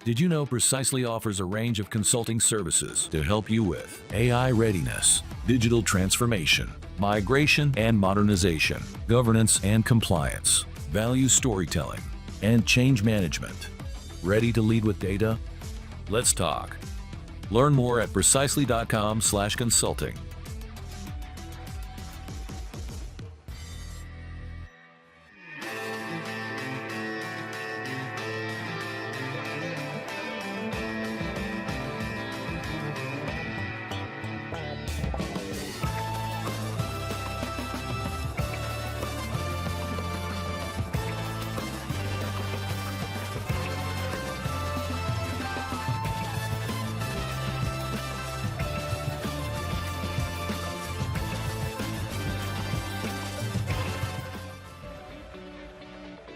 Did you know Precisely offers a range of consulting services to help you with AI readiness, digital transformation, migration and modernization, governance and compliance, value storytelling, and change management? Ready to lead with data? Let's talk. Learn more at precisely.com/consulting.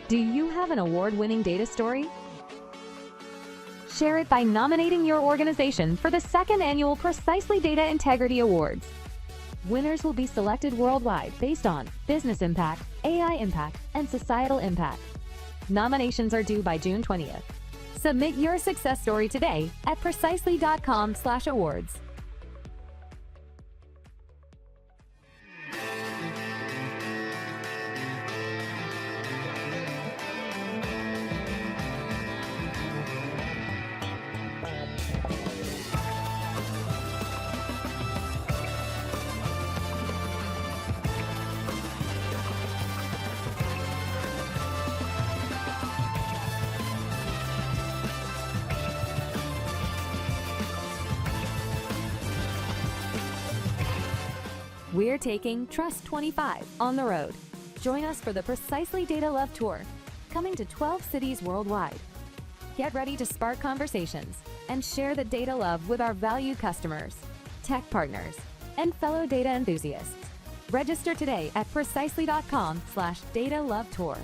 Do you have an award-winning data story? Share it by nominating your organization for the second annual Precisely Data Integrity Awards. Winners will be selected worldwide based on business impact, AI impact, and societal impact. Nominations are due by June 20th. Submit your success story today at precisely.com/awards. We're taking Trust 25 on the road. Join us for the Precisely Data Love Tour, coming to 12 cities worldwide. Get ready to spark conversations and share the data love with our valued customers, tech partners, and fellow data enthusiasts. Register today at precisely.com/data love tour.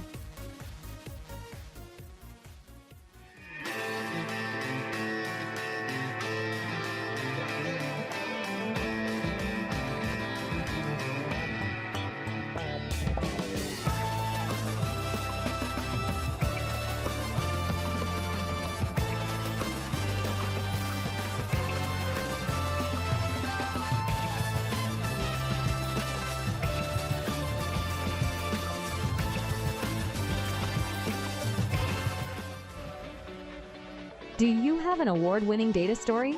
Do you have an award-winning data story?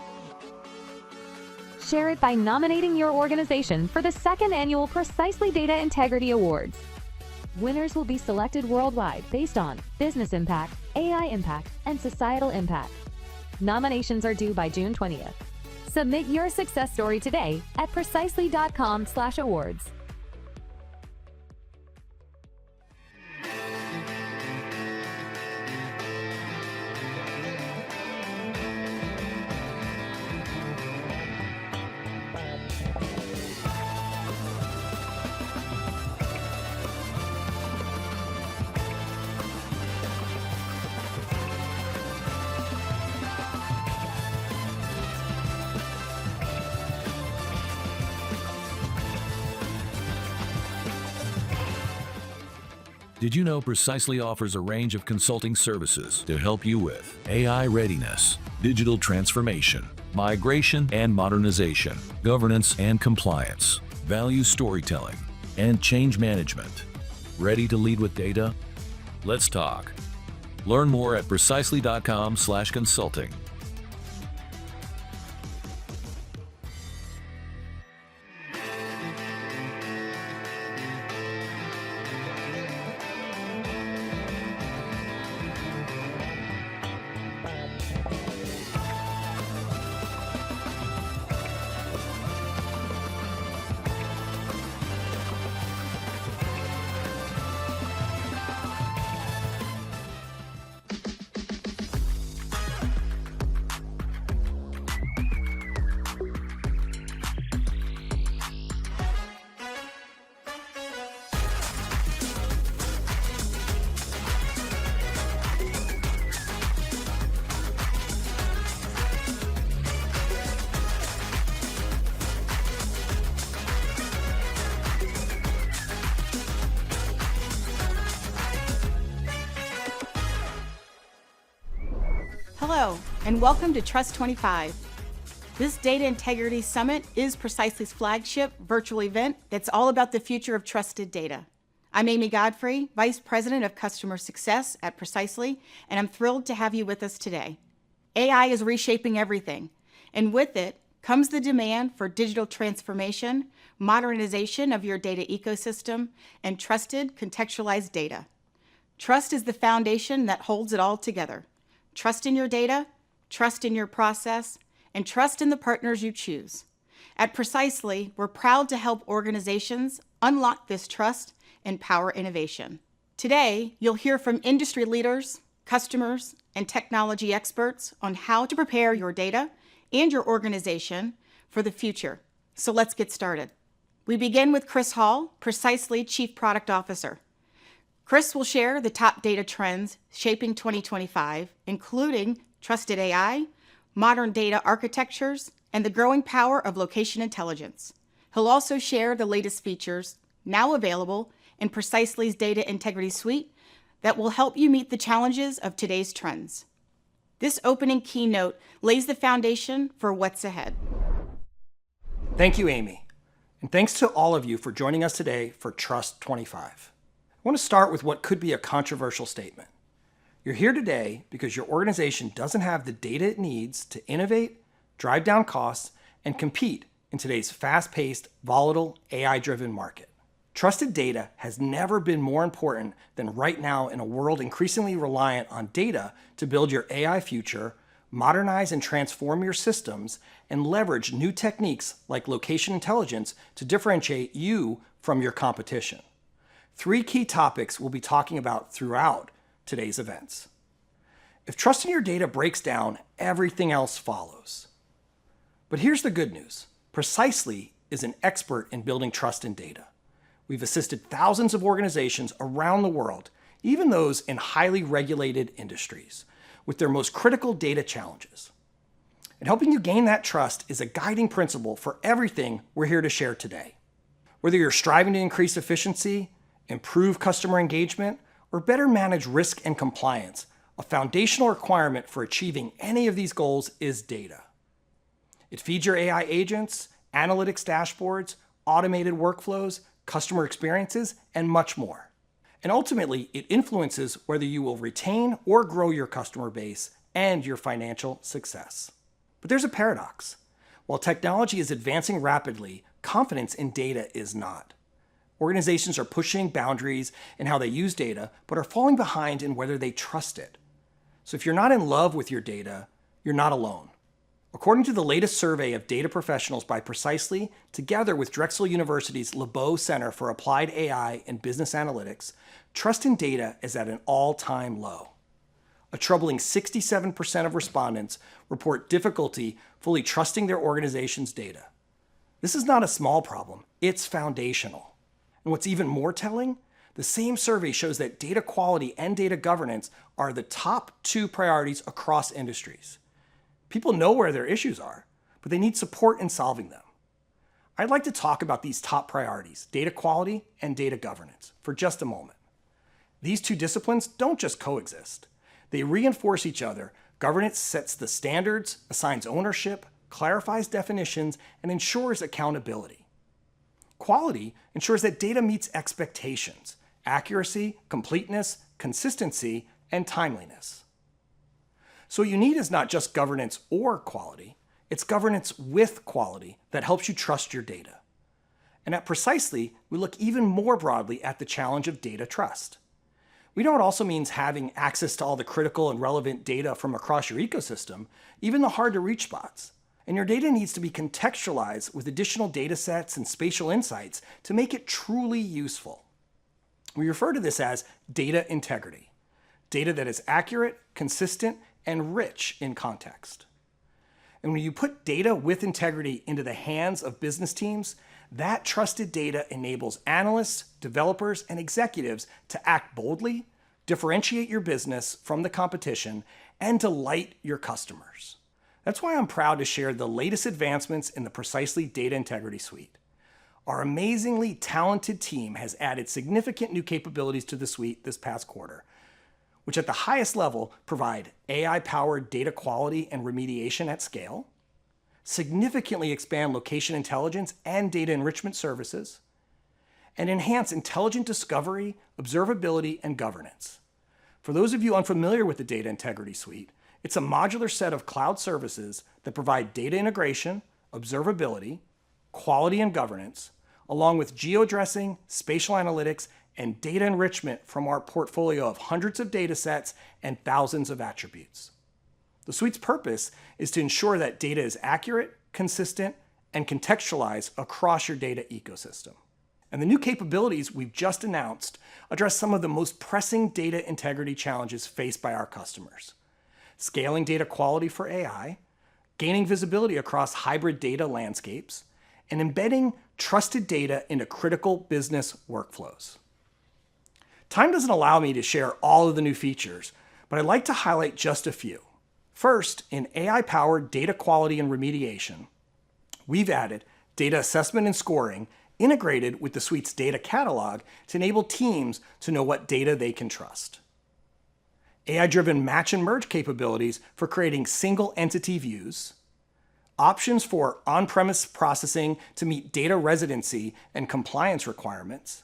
Share it by nominating your organization for the second annual Precisely Data Integrity Awards. Winners will be selected worldwide based on business impact, AI impact, and societal impact. Nominations are due by June 20th. Submit your success story today at precisely.com/awards. Did you know Precisely offers a range of consulting services to help you with AI readiness, digital transformation, migration and modernization, governance and compliance, value storytelling, and change management? Ready to lead with data? Let's talk. Learn more at precisely.com/consulting. Hello, and welcome to Trust 25. This Data Integrity Summit is Precisely's flagship virtual event that's all about the future of trusted data. I'm Amy Godfrey, Vice President of Customer Success at Precisely, and I'm thrilled to have you with us today. AI is reshaping everything, and with it comes the demand for digital transformation, modernization of your data ecosystem, and trusted, contextualized data. Trust is the foundation that holds it all together. Trust in your data, trust in your process, and trust in the partners you choose. At Precisely, we're proud to help organizations unlock this trust and power innovation. Today, you'll hear from industry leaders, customers, and technology experts on how to prepare your data and your organization for the future. So let's get started. We begin with Chris Hall, Precisely Chief Product Officer. Chris will share the top data trends shaping 2025, including trusted AI, modern data architectures, and the growing power of location intelligence. He'll also share the latest features now available in Precisely's Data Integrity Suite that will help you meet the challenges of today's trends. This opening keynote lays the foundation for what's ahead. Thank you, Amy. And thanks to all of you for joining us today for Trust 25. I want to start with what could be a controversial statement. You're here today because your organization doesn't have the data it needs to innovate, drive down costs, and compete in today's fast-paced, volatile, AI-driven market. Trusted data has never been more important than right now in a world increasingly reliant on data to build your AI future, modernize and transform your systems, and leverage new techniques like location intelligence to differentiate you from your competition. 3 key topics we'll be talking about throughout today's events. If trust in your data breaks down, everything else follows. But here's the good news. Precisely is an expert in building trust in data. We've assisted thousands of organizations around the world, even those in highly regulated industries, with their most critical data challenges. And helping you gain that trust is a guiding principle for everything we're here to share today. Whether you're striving to increase efficiency, improve customer engagement, or better manage risk and compliance, a foundational requirement for achieving any of these goals is data. It feeds your AI agents, analytics dashboards, automated workflows, customer experiences, and much more. And ultimately, it influences whether you will retain or grow your customer base and your financial success. But there's a paradox. While technology is advancing rapidly, confidence in data is not. Organizations are pushing boundaries in how they use data, but are falling behind in whether they trust it. So if you're not in love with your data, you're not alone. According to the latest survey of data professionals by Precisely, together with Drexel University's LeBeau Center for Applied AI and Business Analytics, trust in data is at an all-time low. A troubling 67% of respondents report difficulty fully trusting their organization's data. This is not a small problem, it's foundational. And what's even more telling, the same survey shows that data quality and data governance are the top 2 priorities across industries. People know where their issues are, but they need support in solving them. I'd like to talk about these top priorities, data quality and data governance, for just a moment. These 2 disciplines don't just coexist. They reinforce each other. Governance sets the standards, assigns ownership, clarifies definitions, and ensures accountability. Quality ensures that data meets expectations, accuracy, completeness, consistency, and timeliness. So what you need is not just governance or quality, it's governance with quality that helps you trust your data. And at Precisely, we look even more broadly at the challenge of data trust. We know it also means having access to all the critical and relevant data from across your ecosystem, even the hard-to-reach spots. And your data needs to be contextualized with additional data sets and spatial insights to make it truly useful. We refer to this as data integrity, data that is accurate, consistent, and rich in context. And when you put data with integrity into the hands of business teams, that trusted data enables analysts, developers, and executives to act boldly, differentiate your business from the competition, and delight your customers. That's why I'm proud to share the latest advancements in the Precisely Data Integrity Suite. Our amazingly talented team has added significant new capabilities to the suite this past quarter. which at the highest level provide AI-powered data quality and remediation at scale, significantly expand location intelligence and data enrichment services, and enhance intelligent discovery, observability, and governance. For those of you unfamiliar with the Data Integrity Suite, it's a modular set of cloud services that provide data integration, observability, quality and governance, along with geo-addressing, spatial analytics, and data enrichment from our portfolio of hundreds of data sets and thousands of attributes. The suite's purpose is to ensure that data is accurate, consistent, and contextualized across your data ecosystem. And the new capabilities we've just announced address some of the most pressing data integrity challenges faced by our customers. Scaling data quality for AI, gaining visibility across hybrid data landscapes, and embedding trusted data into critical business workflows. Time doesn't allow me to share all of the new features, but I'd like to highlight just a few. First, in AI-powered data quality and remediation, we've added data assessment and scoring integrated with the suite's data catalog to enable teams to know what data they can trust. AI-driven match and merge capabilities for creating single entity views, options for on-premise processing to meet data residency and compliance requirements,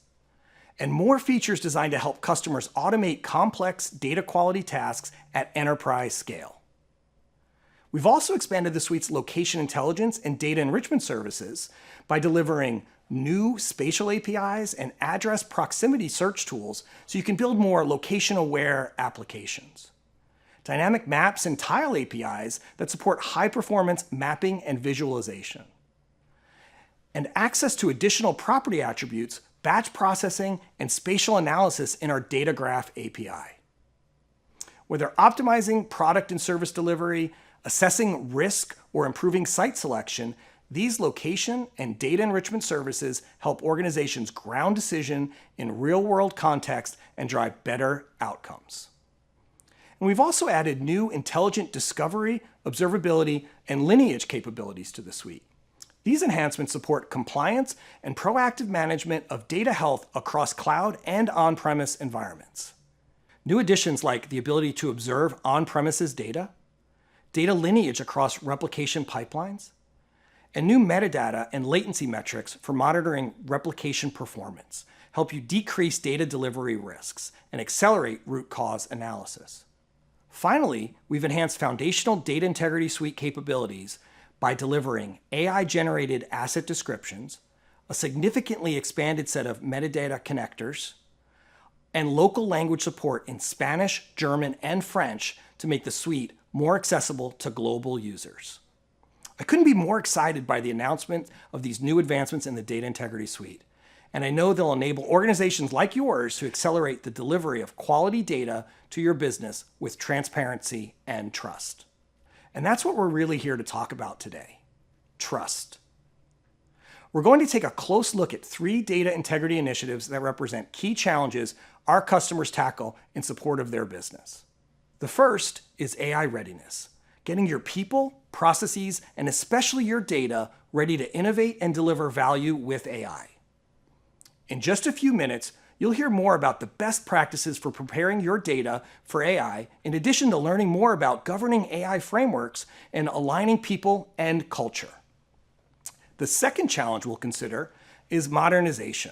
and more features designed to help customers automate complex data quality tasks at enterprise scale. We've also expanded the suite's location intelligence and data enrichment services by delivering new spatial APIs and address proximity search tools so you can build more location-aware applications. Dynamic maps and tile APIs that support high-performance mapping and visualization. And access to additional property attributes, batch processing, and spatial analysis in our data graph API. Whether optimizing product and service delivery, assessing risk, or improving site selection, these location and data enrichment services help organizations ground decision in real-world context and drive better outcomes. And we've also added new intelligent discovery, observability, and lineage capabilities to the suite. These enhancements support compliance and proactive management of data health across cloud and on-premise environments. New additions like the ability to observe on-premises data, data lineage across replication pipelines, and new metadata and latency metrics for monitoring replication performance help you decrease data delivery risks and accelerate root cause analysis. Finally, we've enhanced foundational Data Integrity Suite capabilities by delivering AI-generated asset descriptions, a significantly expanded set of metadata connectors, and local language support in Spanish, German, and French to make the suite more accessible to global users. I couldn't be more excited by the announcement of these new advancements in the Data Integrity Suite, and I know they'll enable organizations like yours to accelerate the delivery of quality data to your business with transparency and trust. And that's what we're really here to talk about today: trust. We're going to take a close look at 3 data integrity initiatives that represent key challenges our customers tackle in support of their business. The first is AI readiness, getting your people, processes, and especially your data ready to innovate and deliver value with AI. In just a few minutes, you'll hear more about the best practices for preparing your data for AI, in addition to learning more about governing AI frameworks and aligning people and culture. The second challenge we'll consider is modernization,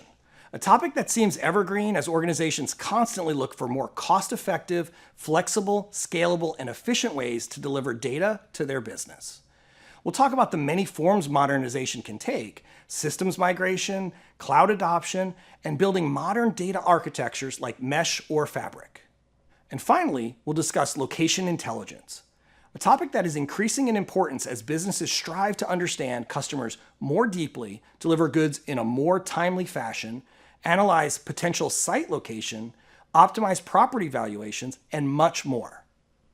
a topic that seems evergreen as organizations constantly look for more cost-effective, flexible, scalable, and efficient ways to deliver data to their business. We'll talk about the many forms modernization can take: systems migration, cloud adoption, and building modern data architectures like Mesh or Fabric. And finally, we'll discuss location intelligence, a topic that is increasing in importance as businesses strive to understand customers more deeply, deliver goods in a more timely fashion, analyze potential site location, optimize property valuations, and much more.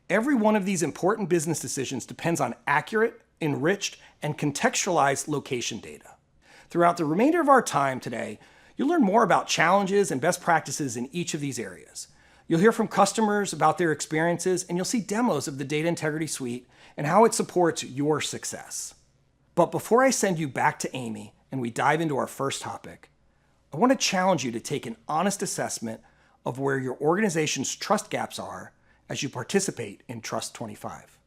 Every one of these important business decisions depends on accurate, enriched, and contextualized location data. Throughout the remainder of our time today, you'll learn more about challenges and best practices in each of these areas. You'll hear from customers about their experiences, and you'll see demos of the Data Integrity Suite and how it supports your success. But before I send you back to Amy and we dive into our first topic, I want to challenge you to take an honest assessment of where your organization's trust gaps are as you participate in Trust 25.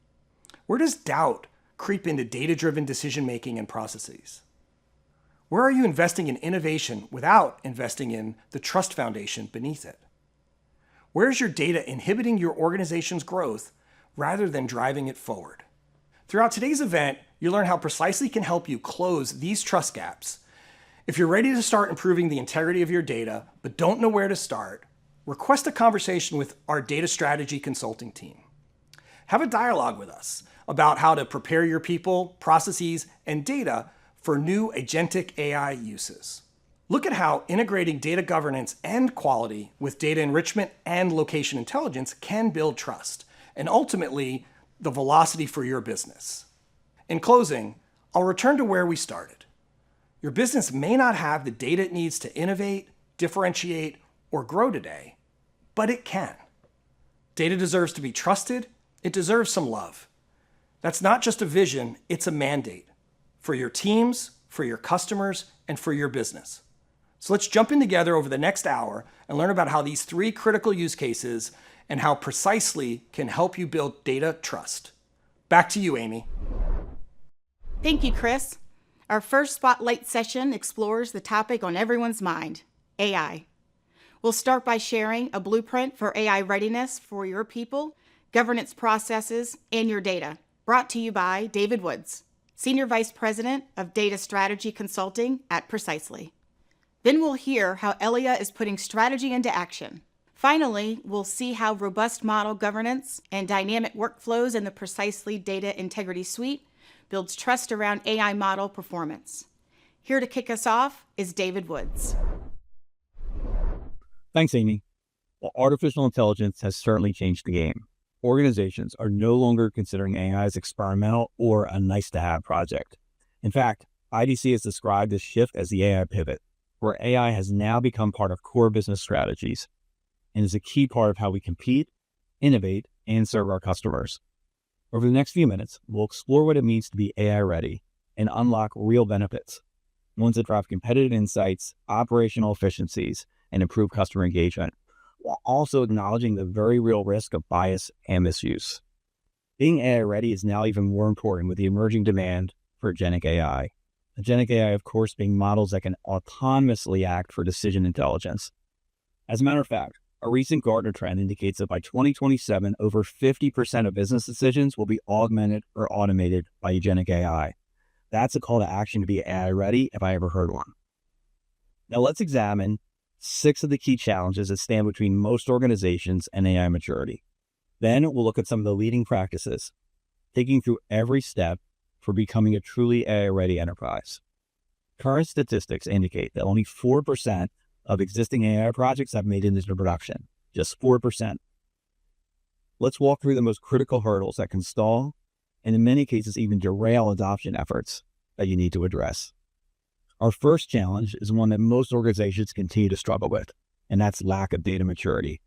Where does doubt creep into data-driven decision-making and processes? Where are you investing in innovation without investing in the trust foundation beneath it? Where is your data inhibiting your organization's growth rather than driving it forward? Throughout today's event, you'll learn how Precisely can help you close these trust gaps. If you're ready to start improving the integrity of your data, but don't know where to start, request a conversation with our data strategy consulting team. Have a dialogue with us about how to prepare your people, processes, and data for new agentic AI uses. Look at how integrating data governance and quality with data enrichment and location intelligence can build trust, and ultimately, the velocity for your business. In closing, I'll return to where we started. Your business may not have the data it needs to innovate, differentiate, or grow today, but it can. Data deserves to be trusted. It deserves some love. That's not just a vision, it's a mandate for your teams, for your customers, and for your business. So let's jump in together over the next hour and learn about how these three critical use cases and how Precisely can help you build data trust. Back to you, Amy. Thank you, Chris. Our first spotlight session explores the topic on everyone's mind, AI. We'll start by sharing a blueprint for AI readiness for your people, governance processes, and your data, brought to you by David Woods, Senior Vice President of Data Strategy Consulting at Precisely. Then we'll hear how Elia is putting strategy into action. Finally, we'll see how robust model governance and dynamic workflows in the Precisely Data Integrity Suite builds trust around AI model performance. Here to kick us off is David Woods. Thanks, Amy. Well, artificial intelligence has certainly changed the game. Organizations are no longer considering AI as experimental or a nice-to-have project. In fact, IDC has described this shift as the AI pivot, where AI has now become part of core business strategies and is a key part of how we compete, innovate, and serve our customers. Over the next few minutes, we'll explore what it means to be AI ready and unlock real benefits, ones that drive competitive insights, operational efficiencies, and improve customer engagement, while also acknowledging the very real risk of bias and misuse. Being AI ready is now even more important with the emerging demand for agentic AI. Agentic AI, of course, being models that can autonomously act for decision intelligence. As a matter of fact, a recent Gartner trend indicates that by 2027, over 50% of business decisions will be augmented or automated by agentic AI. That's a call to action to be AI ready if I ever heard one. Now let's examine 6 of the key challenges that stand between most organizations and AI maturity. Then we'll look at some of the leading practices, taking through every step for becoming a truly AI-ready enterprise. Current statistics indicate that only 4% of existing AI projects have made it into production, just 4%. Let's walk through the most critical hurdles that can stall, and in many cases even derail adoption efforts that you need to address. Our first challenge is one that most organizations continue to struggle with, and that's lack of data maturity.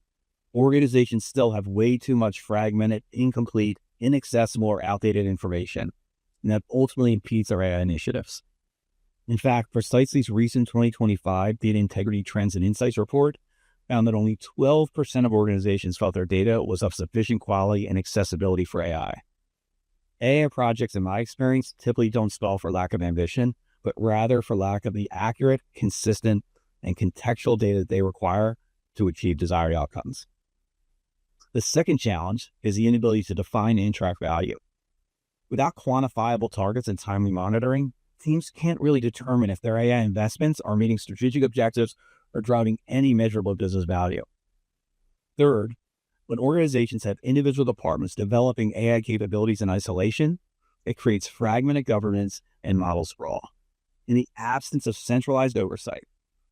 Organizations still have way too much fragmented, incomplete, inaccessible, or outdated information, and that ultimately impedes our AI initiatives. In fact, Precisely's recent 2025 Data Integrity Trends and Insights report found that only 12% of organizations felt their data was of sufficient quality and accessibility for AI. AI projects, in my experience, typically don't stall for lack of ambition, but rather for lack of the accurate, consistent, and contextual data that they require to achieve desired outcomes. The second challenge is the inability to define and track value. Without quantifiable targets and timely monitoring, teams can't really determine if their AI investments are meeting strategic objectives or driving any measurable business value. Third, when organizations have individual departments developing AI capabilities in isolation, it creates fragmented governance and model sprawl. In the absence of centralized oversight,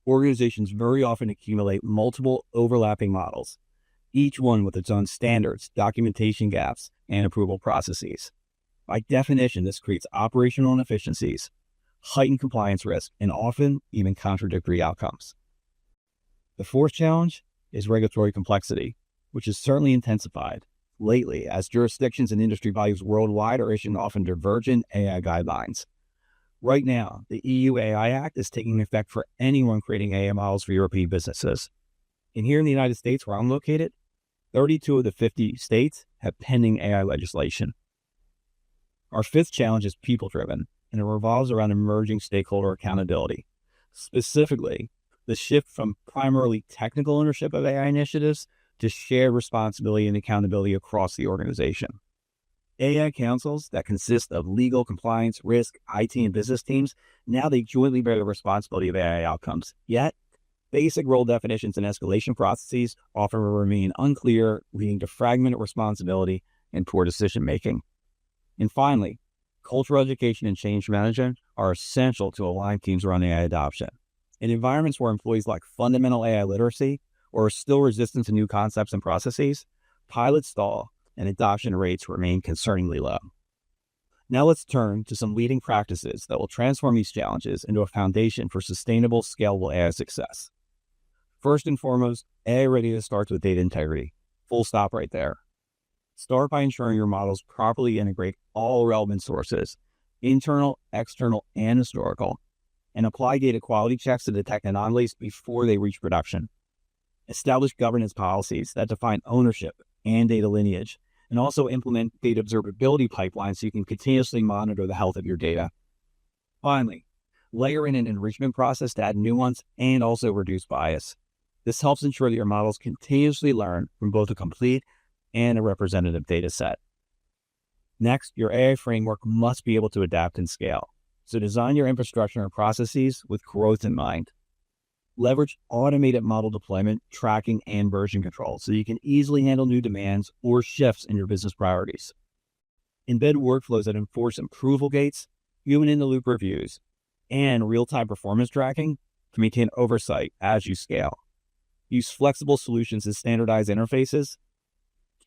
organizations very often accumulate multiple overlapping models, each one with its own standards, documentation gaps, and approval processes. By definition, this creates operational inefficiencies, heightened compliance risk, and often even contradictory outcomes. The fourth challenge is regulatory complexity, which has certainly intensified lately as jurisdictions and industry bodies worldwide are issuing often divergent AI guidelines. Right now, the EU AI Act is taking effect for anyone creating AI models for European businesses. And here in the United States, where I'm located, 32 of the 50 states have pending AI legislation. Our fifth challenge is people-driven, and it revolves around emerging stakeholder accountability. Specifically, the shift from primarily technical ownership of AI initiatives to shared responsibility and accountability across the organization. AI councils that consist of legal, compliance, risk, IT, and business teams, now they jointly bear the responsibility of AI outcomes. Yet, basic role definitions and escalation processes often remain unclear, leading to fragmented responsibility and poor decision-making. And finally, cultural education and change management are essential to align teams around AI adoption. In environments where employees lack fundamental AI literacy or are still resistant to new concepts and processes, pilots stall and adoption rates remain concerningly low. Now let's turn to some leading practices that will transform these challenges into a foundation for sustainable, scalable AI success. First and foremost, AI readiness starts with data integrity. Full stop right there. Start by ensuring your models properly integrate all relevant sources, internal, external, and historical, and apply data quality checks to detect anomalies before they reach production. Establish governance policies that define ownership and data lineage, and also implement data observability pipelines so you can continuously monitor the health of your data. Finally, layer in an enrichment process to add nuance and also reduce bias. This helps ensure that your models continuously learn from both a complete and a representative data set. Next, your AI framework must be able to adapt and scale. So design your infrastructure and processes with growth in mind. Leverage automated model deployment, tracking, and version control so you can easily handle new demands or shifts in your business priorities. Embed workflows that enforce approval gates, human-in-the-loop reviews, and real-time performance tracking to maintain oversight as you scale. Use flexible solutions and standardized interfaces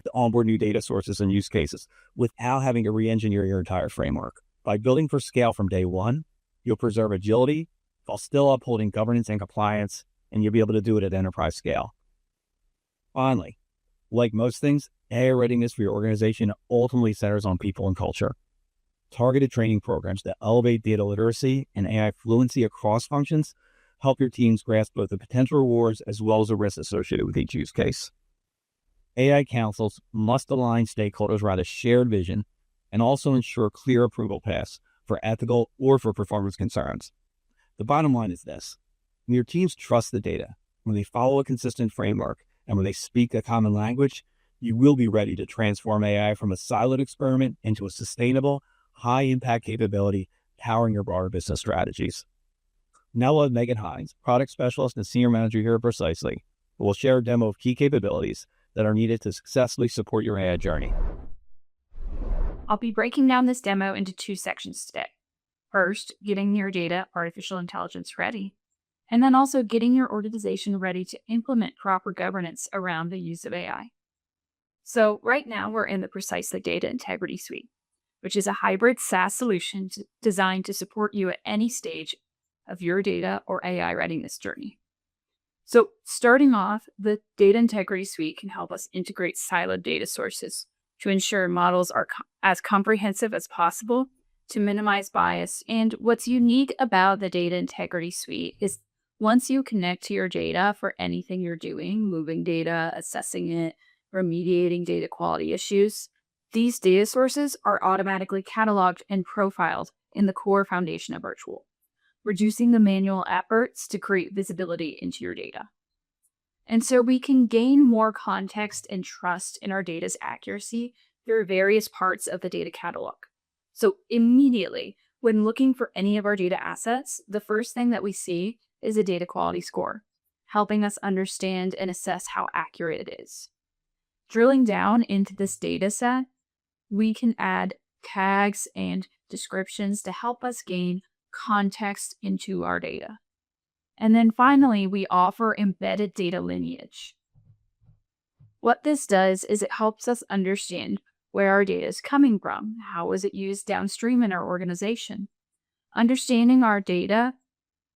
to onboard new data sources and use cases without having to re-engineer your entire framework. By building for scale from day one, you'll preserve agility while still upholding governance and compliance, and you'll be able to do it at enterprise scale. Finally, like most things, AI readiness for your organization ultimately centers on people and culture. Targeted training programs that elevate data literacy and AI fluency across functions help your teams grasp both the potential rewards as well as the risks associated with each use case. AI councils must align stakeholders around a shared vision and also ensure clear approval paths for ethical or for performance concerns. The bottom line is this: when your teams trust the data, when they follow a consistent framework, and when they speak a common language, you will be ready to transform AI from a siloed experiment into a sustainable, high-impact capability powering your broader business strategies. Now we'll have Megan Hines, product specialist and senior manager here at Precisely, who will share a demo of key capabilities that are needed to successfully support your AI journey. I'll be breaking down this demo into two sections today. First, getting your data artificial intelligence ready, and then also getting your organization ready to implement proper governance around the use of AI. So right now we're in the Precisely Data Integrity Suite, which is a hybrid SaaS solution designed to support you at any stage of your data or AI readiness journey. So starting off, the Data Integrity Suite can help us integrate siloed data sources to ensure models are as comprehensive as possible to minimize bias. And what's unique about the Data Integrity Suite is once you connect to your data for anything you're doing, moving data, assessing it, remediating data quality issues, these data sources are automatically cataloged and profiled in the core foundation of our tool, reducing the manual efforts to create visibility into your data. And so we can gain more context and trust in our data's accuracy through various parts of the data catalog. So immediately, when looking for any of our data assets, the first thing that we see is a data quality score, helping us understand and assess how accurate it is. Drilling down into this data set, we can add tags and descriptions to help us gain context into our data. And then finally, we offer embedded data lineage. What this does is it helps us understand where our data is coming from, how is it used downstream in our organization. Understanding our data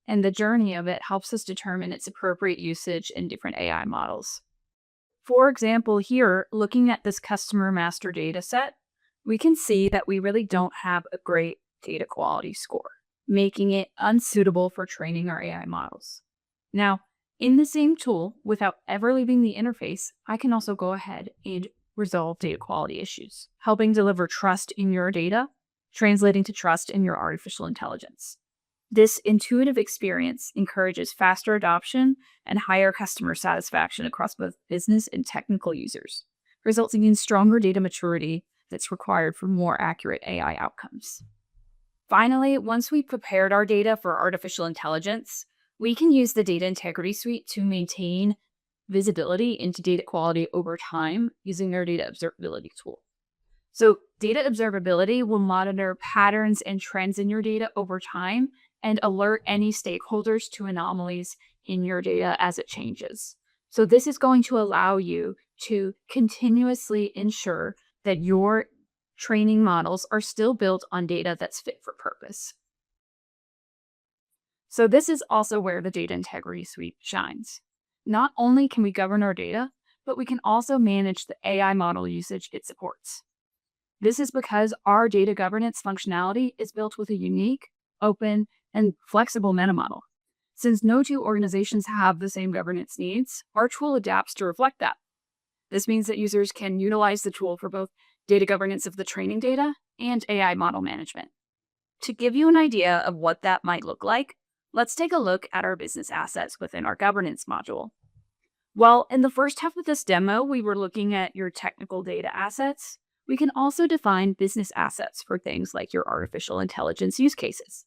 and the journey of it helps us determine its appropriate usage in different AI models. For example, here, looking at this customer master data set, we can see that we really don't have a great data quality score, making it unsuitable for training our AI models. Now, In the same tool, without ever leaving the interface, I can also go ahead and resolve data quality issues, helping deliver trust in your data, translating to trust in your artificial intelligence. This intuitive experience encourages faster adoption and higher customer satisfaction across both business and technical users, resulting in stronger data maturity that's required for more accurate AI outcomes. Finally, once we've prepared our data for artificial intelligence, we can use the Data Integrity Suite to maintain visibility into data quality over time using our Data Observability tool. So Data Observability will monitor patterns and trends in your data over time and alert any stakeholders to anomalies in your data as it changes. So this is going to allow you to continuously ensure that your training models are still built on data that's fit for purpose. So this is also where the Data Integrity Suite shines. Not only can we govern our data, but we can also manage the AI model usage it supports. This is because our data governance functionality is built with a unique, open, and flexible metamodel. Since no two organizations have the same governance needs, our tool adapts to reflect that. This means that users can utilize the tool for both data governance of the training data and AI model management. To give you an idea of what that might look like, let's take a look at our business assets within our governance module. Well, in the first half of this demo, we were looking at your technical data assets. We can also define business assets for things like your artificial intelligence use cases.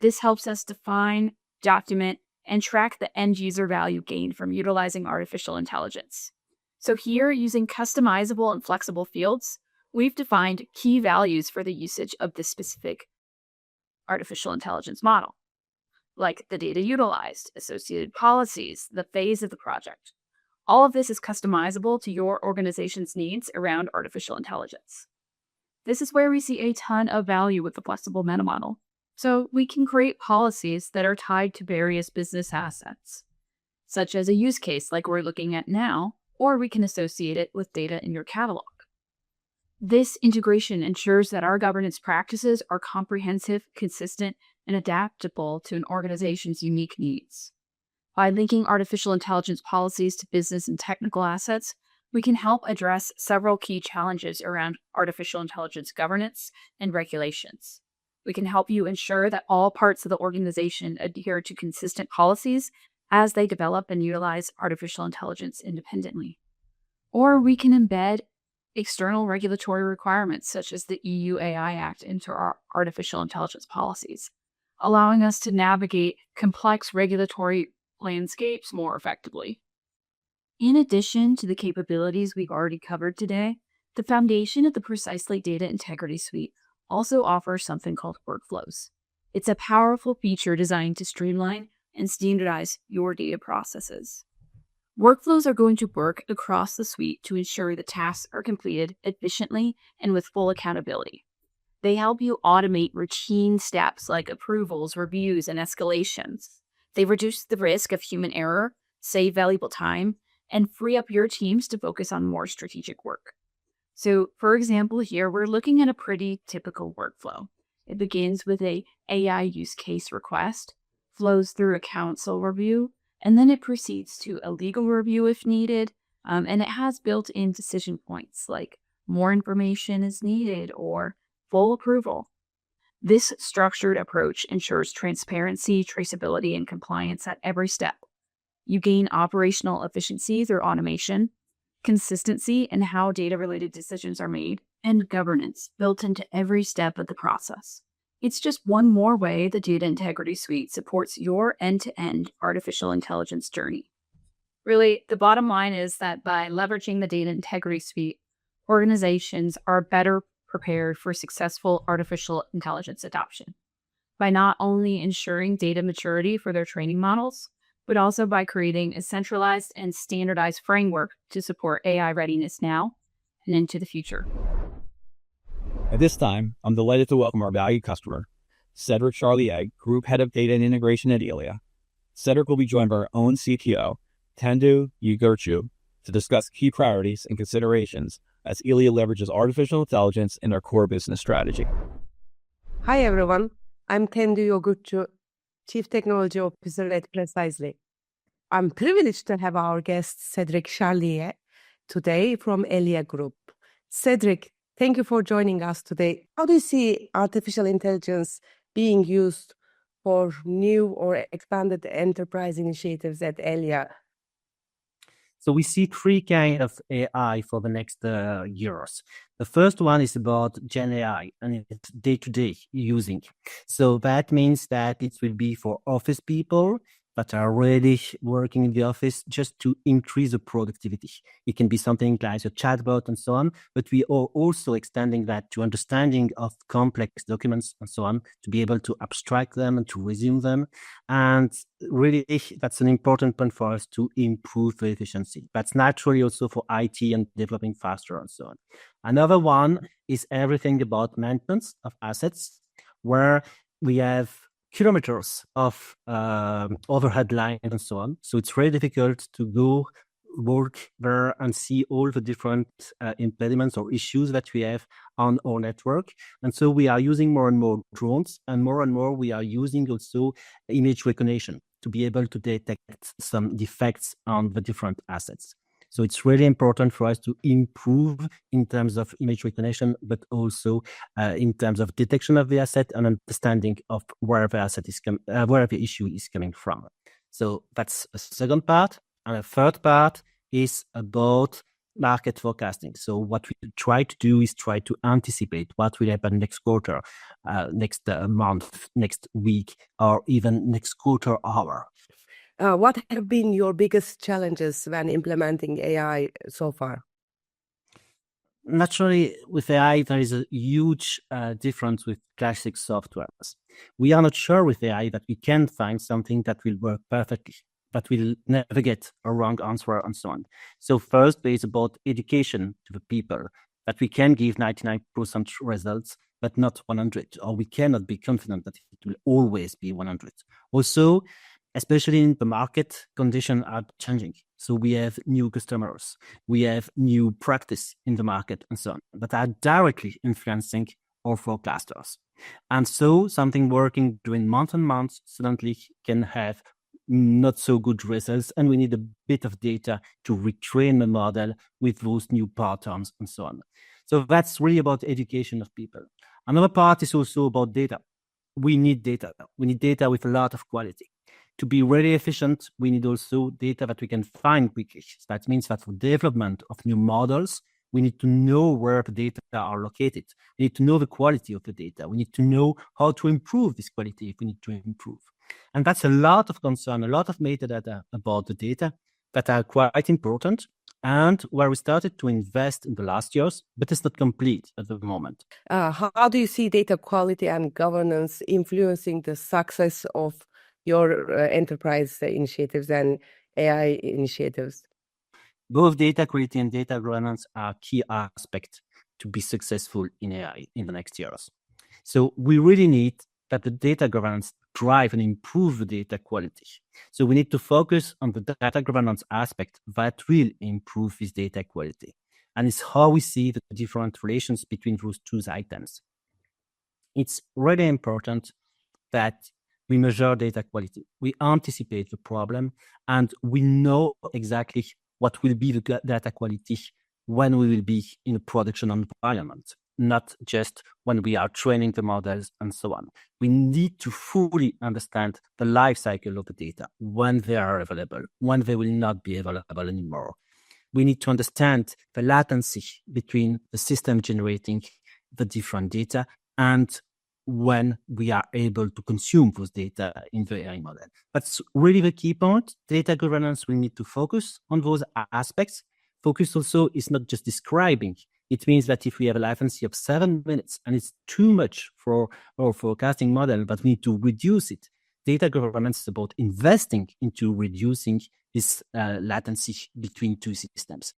This helps us define, document, and track the end user value gained from utilizing artificial intelligence. So here, using customizable and flexible fields, we've defined key values for the usage of this specific artificial intelligence model, like the data utilized, associated policies, the phase of the project. All of this is customizable to your organization's needs around artificial intelligence. This is where we see a ton of value with the flexible meta model. So we can create policies that are tied to various business assets, such as a use case like we're looking at now, or we can associate it with data in your catalog. This integration ensures that our governance practices are comprehensive, consistent, and adaptable to an organization's unique needs. By linking artificial intelligence policies to business and technical assets, we can help address several key challenges around artificial intelligence governance and regulations. We can help you ensure that all parts of the organization adhere to consistent policies as they develop and utilize artificial intelligence independently. Or we can embed external regulatory requirements such as the EU AI Act into our artificial intelligence policies, allowing us to navigate complex regulatory landscapes more effectively. In addition to the capabilities we've already covered today, the foundation of the Precisely Data Integrity Suite also offers something called workflows. It's a powerful feature designed to streamline and standardize your data processes. Workflows are going to work across the suite to ensure the tasks are completed efficiently and with full accountability. They help you automate routine steps like approvals, reviews, and escalations. They reduce the risk of human error, save valuable time, and free up your teams to focus on more strategic work. So, for example, here we're looking at a pretty typical workflow. It begins with an AI use case request, flows through a council review, and then it proceeds to a legal review if needed, and it has built-in decision points like more information is needed or full approval. This structured approach ensures transparency, traceability, and compliance at every step. You gain operational efficiency through automation, consistency in how data-related decisions are made, and governance built into every step of the process. It's just one more way the Data Integrity Suite supports your end-to-end artificial intelligence journey. Really, the bottom line is that by leveraging the Data Integrity Suite, organizations are better prepared for successful artificial intelligence adoption by not only ensuring data maturity for their training models, but also by creating a centralized and standardized framework to support AI readiness now and into the future. At this time, I'm delighted to welcome our valued customer, Cedric Charlier, Group Head of Data and Integration at Elia. Cedric will be joined by our own CTO, Tendu Yugurchu, to discuss key priorities and considerations as Elia leverages artificial intelligence in our core business strategy. Hi everyone, I'm Tendu Yogurchu, Chief Technology Officer at Precisely. I'm privileged to have our guest, Cedric Charlier, today from Elia Group. Cedric, thank you for joining us today. How do you see artificial intelligence being used for new or expanded enterprise initiatives at Elia? So we see three kinds of AI for the next years. The first one is about Gen AI and it's day-to-day using. So that means that it will be for office people that are already working in the office just to increase the productivity. It can be something like a chatbot and so on, but we are also extending that to understanding of complex documents and so on, to be able to abstract them and to resume them. And really, that's an important point for us to improve the efficiency. That's naturally also for IT and developing faster and so on. Another one is everything about maintenance of assets, where we have kilometers of overhead line and so on. So it's very difficult to go work there and see all the different impediments or issues that we have on our network. And so we are using more and more drones, and more we are using also image recognition to be able to detect some defects on the different assets. So it's really important for us to improve in terms of image recognition, but also in terms of detection of the asset and understanding of where the asset is where the issue is coming from. So that's a second part. And a third part is about market forecasting. So what we try to do is try to anticipate what will happen next quarter, next month, next week, or even next quarter hour. What have been your biggest challenges when implementing AI so far? Naturally, with AI, there is a huge difference with classic softwares. We are not sure with AI that we can find something that will work perfectly, that will never get a wrong answer and so on. So first, there is about education to the people, that we can give 99% results, but not 100, or we cannot be confident that it will always be 100. Also, especially in the market, conditions are changing. So we have new customers, we have new practice in the market and so on, that are directly influencing our forecasters. And so something working during months and months suddenly can have not so good results, and we need a bit of data to retrain the model with those new patterns and so on. So that's really about education of people. Another part is also about data. We need data. We need data with a lot of quality. To be really efficient, we need also data that we can find quickly. So that means that for development of new models, we need to know where the data are located. We need to know the quality of the data. We need to know how to improve this quality if we need to improve. And that's a lot of concern, a lot of metadata about the data that are quite important, and where we started to invest in the last years, but it's not complete at the moment. How do you see data quality and governance influencing the success of your enterprise initiatives and AI initiatives? Both data quality and data governance are key aspects to be successful in AI in the next years. So we really need that the data governance drive and improve the data quality. So we need to focus on the data governance aspect that will improve this data quality. And it's how we see the different relations between those two items. It's really important that we measure data quality. We anticipate the problem, and we know exactly what will be the data quality when we will be in a production environment, not just when we are training the models and so on. We need to fully understand the life cycle of the data, when they are available, when they will not be available anymore. We need to understand the latency between the system generating the different data and when we are able to consume those data in the AI model. That's really the key point. Data governance, we need to focus on those aspects. Focus also is not just describing. It means that if we have a latency of 7 minutes and it's too much for our forecasting model, but we need to reduce it. Data governance is about investing into reducing this latency between two systems.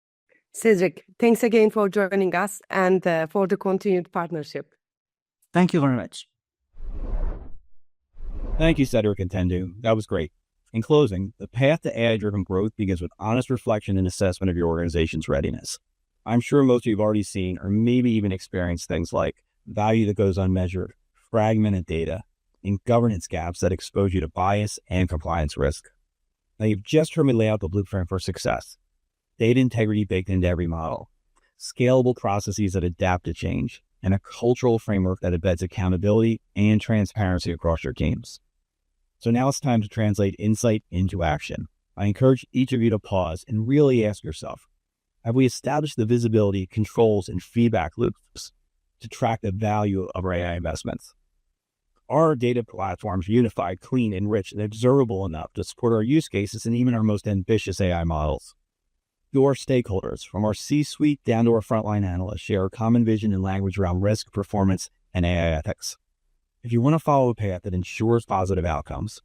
Cedric, thanks again for joining us and for the continued partnership. Thank you very much. Thank you, Cedric and Tendu. That was great. In closing, the path to AI-driven growth begins with honest reflection and assessment of your organization's readiness. I'm sure most of you have already seen or maybe even experienced things like value that goes unmeasured, fragmented data, and governance gaps that expose you to bias and compliance risk. Now, you've just heard me lay out the blueprint for success. Data integrity baked into every model, scalable processes that adapt to change, and a cultural framework that embeds accountability and transparency across your teams. So now it's time to translate insight into action. I encourage each of you to pause and really ask yourself, have we established the visibility, controls, and feedback loops to track the value of our AI investments? Are our data platforms unified, clean, enriched, and observable enough to support our use cases and even our most ambitious AI models? Do our stakeholders, from our C-suite down to our frontline analysts, share a common vision and language around risk, performance, and AI ethics? If you want to follow a path that ensures positive outcomes,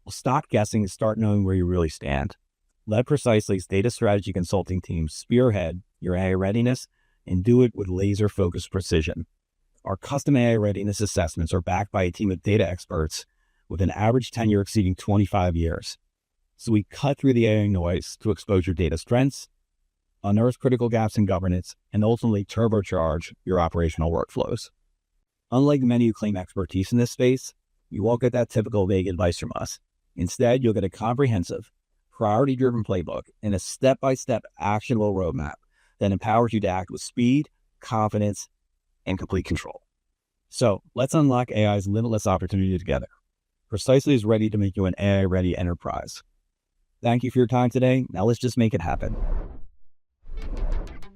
well, stop guessing and start knowing where you really stand. Let Precisely's data strategy consulting team spearhead your AI readiness and do it with laser-focused precision. Our custom AI readiness assessments are backed by a team of data experts with an average tenure exceeding 25 years. So we cut through the AI noise to expose your data strengths, unearth critical gaps in governance, and ultimately turbocharge your operational workflows. Unlike many who claim expertise in this space, you won't get that typical vague advice from us. Instead, you'll get a comprehensive, priority-driven playbook and a step-by-step actionable roadmap that empowers you to act with speed, confidence, and complete control. So let's unlock AI's limitless opportunity together. Precisely is ready to make you an AI-ready enterprise. Thank you for your time today. Now let's just make it happen.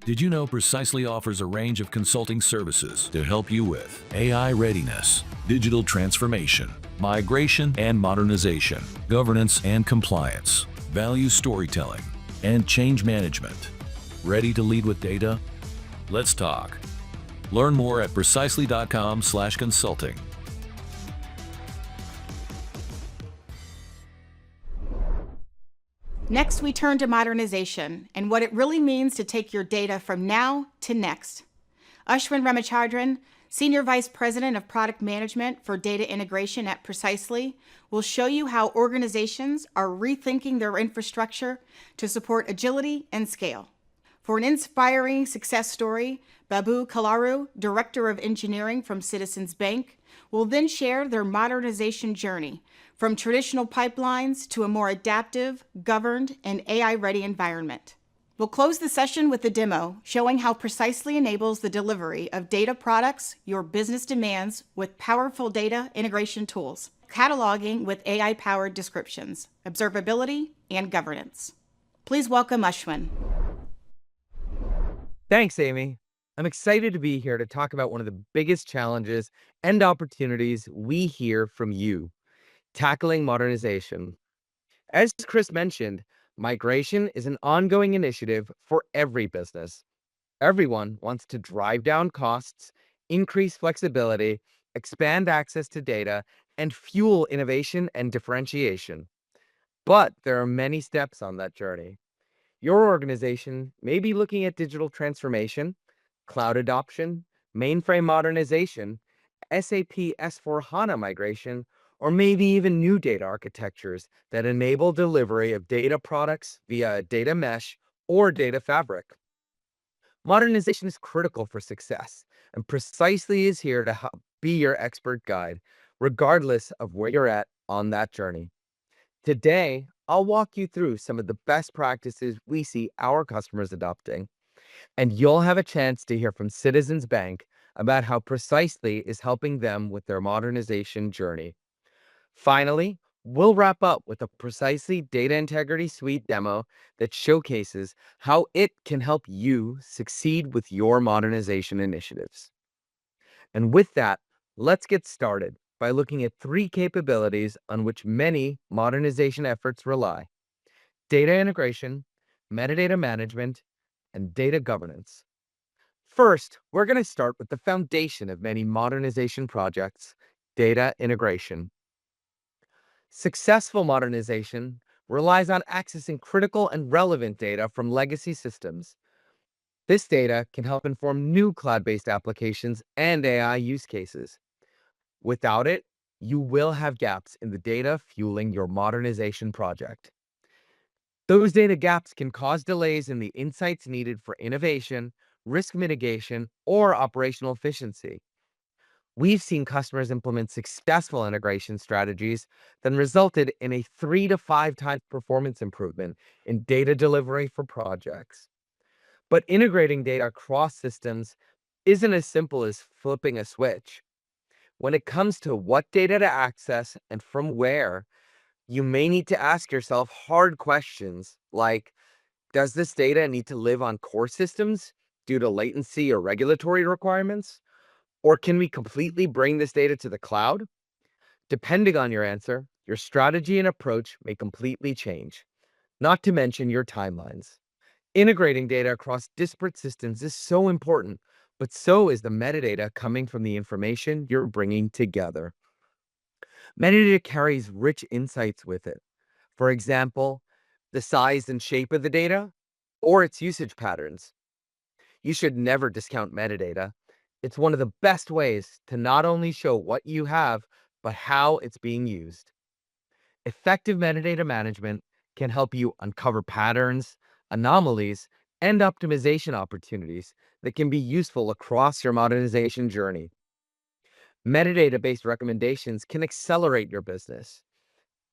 Did you know Precisely offers a range of consulting services to help you with AI readiness, digital transformation, migration and modernization, governance and compliance, value storytelling, and change management? Ready to lead with data? Let's talk. Learn more at precisely.com/consulting. Next, we turn to modernization and what it really means to take your data from now to next. Ashwin Ramachandran, Senior Vice President of Product Management for Data Integration at Precisely, will show you how organizations are rethinking their infrastructure to support agility and scale. For an inspiring success story, Babu Kalaru, Director of Engineering from Citizens Bank, will then share their modernization journey from traditional pipelines to a more adaptive, governed, and AI-ready environment. We'll close the session with a demo showing how Precisely enables the delivery of data products your business demands with powerful data integration tools, cataloging with AI-powered descriptions, observability, and governance. Please welcome Ashwin. Thanks, Amy. I'm excited to be here to talk about one of the biggest challenges and opportunities we hear from you: tackling modernization. As Chris mentioned, migration is an ongoing initiative for every business. Everyone wants to drive down costs, increase flexibility, expand access to data, and fuel innovation and differentiation. But there are many steps on that journey. Your organization may be looking at digital transformation, cloud adoption, mainframe modernization, SAP S/4HANA migration, or maybe even new data architectures that enable delivery of data products via a data mesh or data fabric. Modernization is critical for success, and Precisely is here to help be your expert guide, regardless of where you're at on that journey. Today, I'll walk you through some of the best practices we see our customers adopting, and you'll have a chance to hear from Citizens Bank about how Precisely is helping them with their modernization journey. Finally, we'll wrap up with a Precisely Data Integrity Suite demo that showcases how it can help you succeed with your modernization initiatives. And with that, let's get started by looking at 3 capabilities on which many modernization efforts rely: data integration, metadata management, and data governance. First, we're going to start with the foundation of many modernization projects: data integration. Successful modernization relies on accessing critical and relevant data from legacy systems. This data can help inform new cloud-based applications and AI use cases. Without it, you will have gaps in the data fueling your modernization project. Those data gaps can cause delays in the insights needed for innovation, risk mitigation, or operational efficiency. We've seen customers implement successful integration strategies that resulted in a 3 to 5 times performance improvement in data delivery for projects. But integrating data across systems isn't as simple as flipping a switch. When it comes to what data to access and from where, you may need to ask yourself hard questions like, does this data need to live on core systems due to latency or regulatory requirements? Or can we completely bring this data to the cloud? Depending on your answer, your strategy and approach may completely change, not to mention your timelines. Integrating data across disparate systems is so important, but so is the metadata coming from the information you're bringing together. Metadata carries rich insights with it. For example, the size and shape of the data or its usage patterns. You should never discount metadata. It's one of the best ways to not only show what you have, but how it's being used. Effective metadata management can help you uncover patterns, anomalies, and optimization opportunities that can be useful across your modernization journey. Metadata-based recommendations can accelerate your business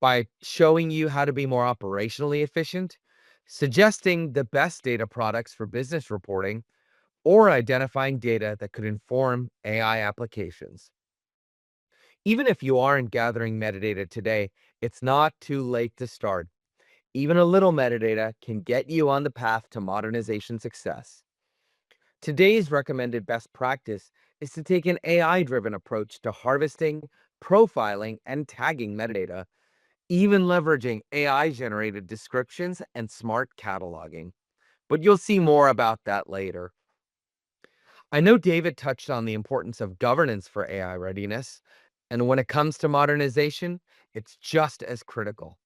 by showing you how to be more operationally efficient, suggesting the best data products for business reporting, or identifying data that could inform AI applications. Even if you aren't gathering metadata today, it's not too late to start. Even a little metadata can get you on the path to modernization success. Today's recommended best practice is to take an AI-driven approach to harvesting, profiling, and tagging metadata, even leveraging AI-generated descriptions and smart cataloging. But you'll see more about that later. I know David touched on the importance of governance for AI readiness, and when it comes to modernization, it's just as critical.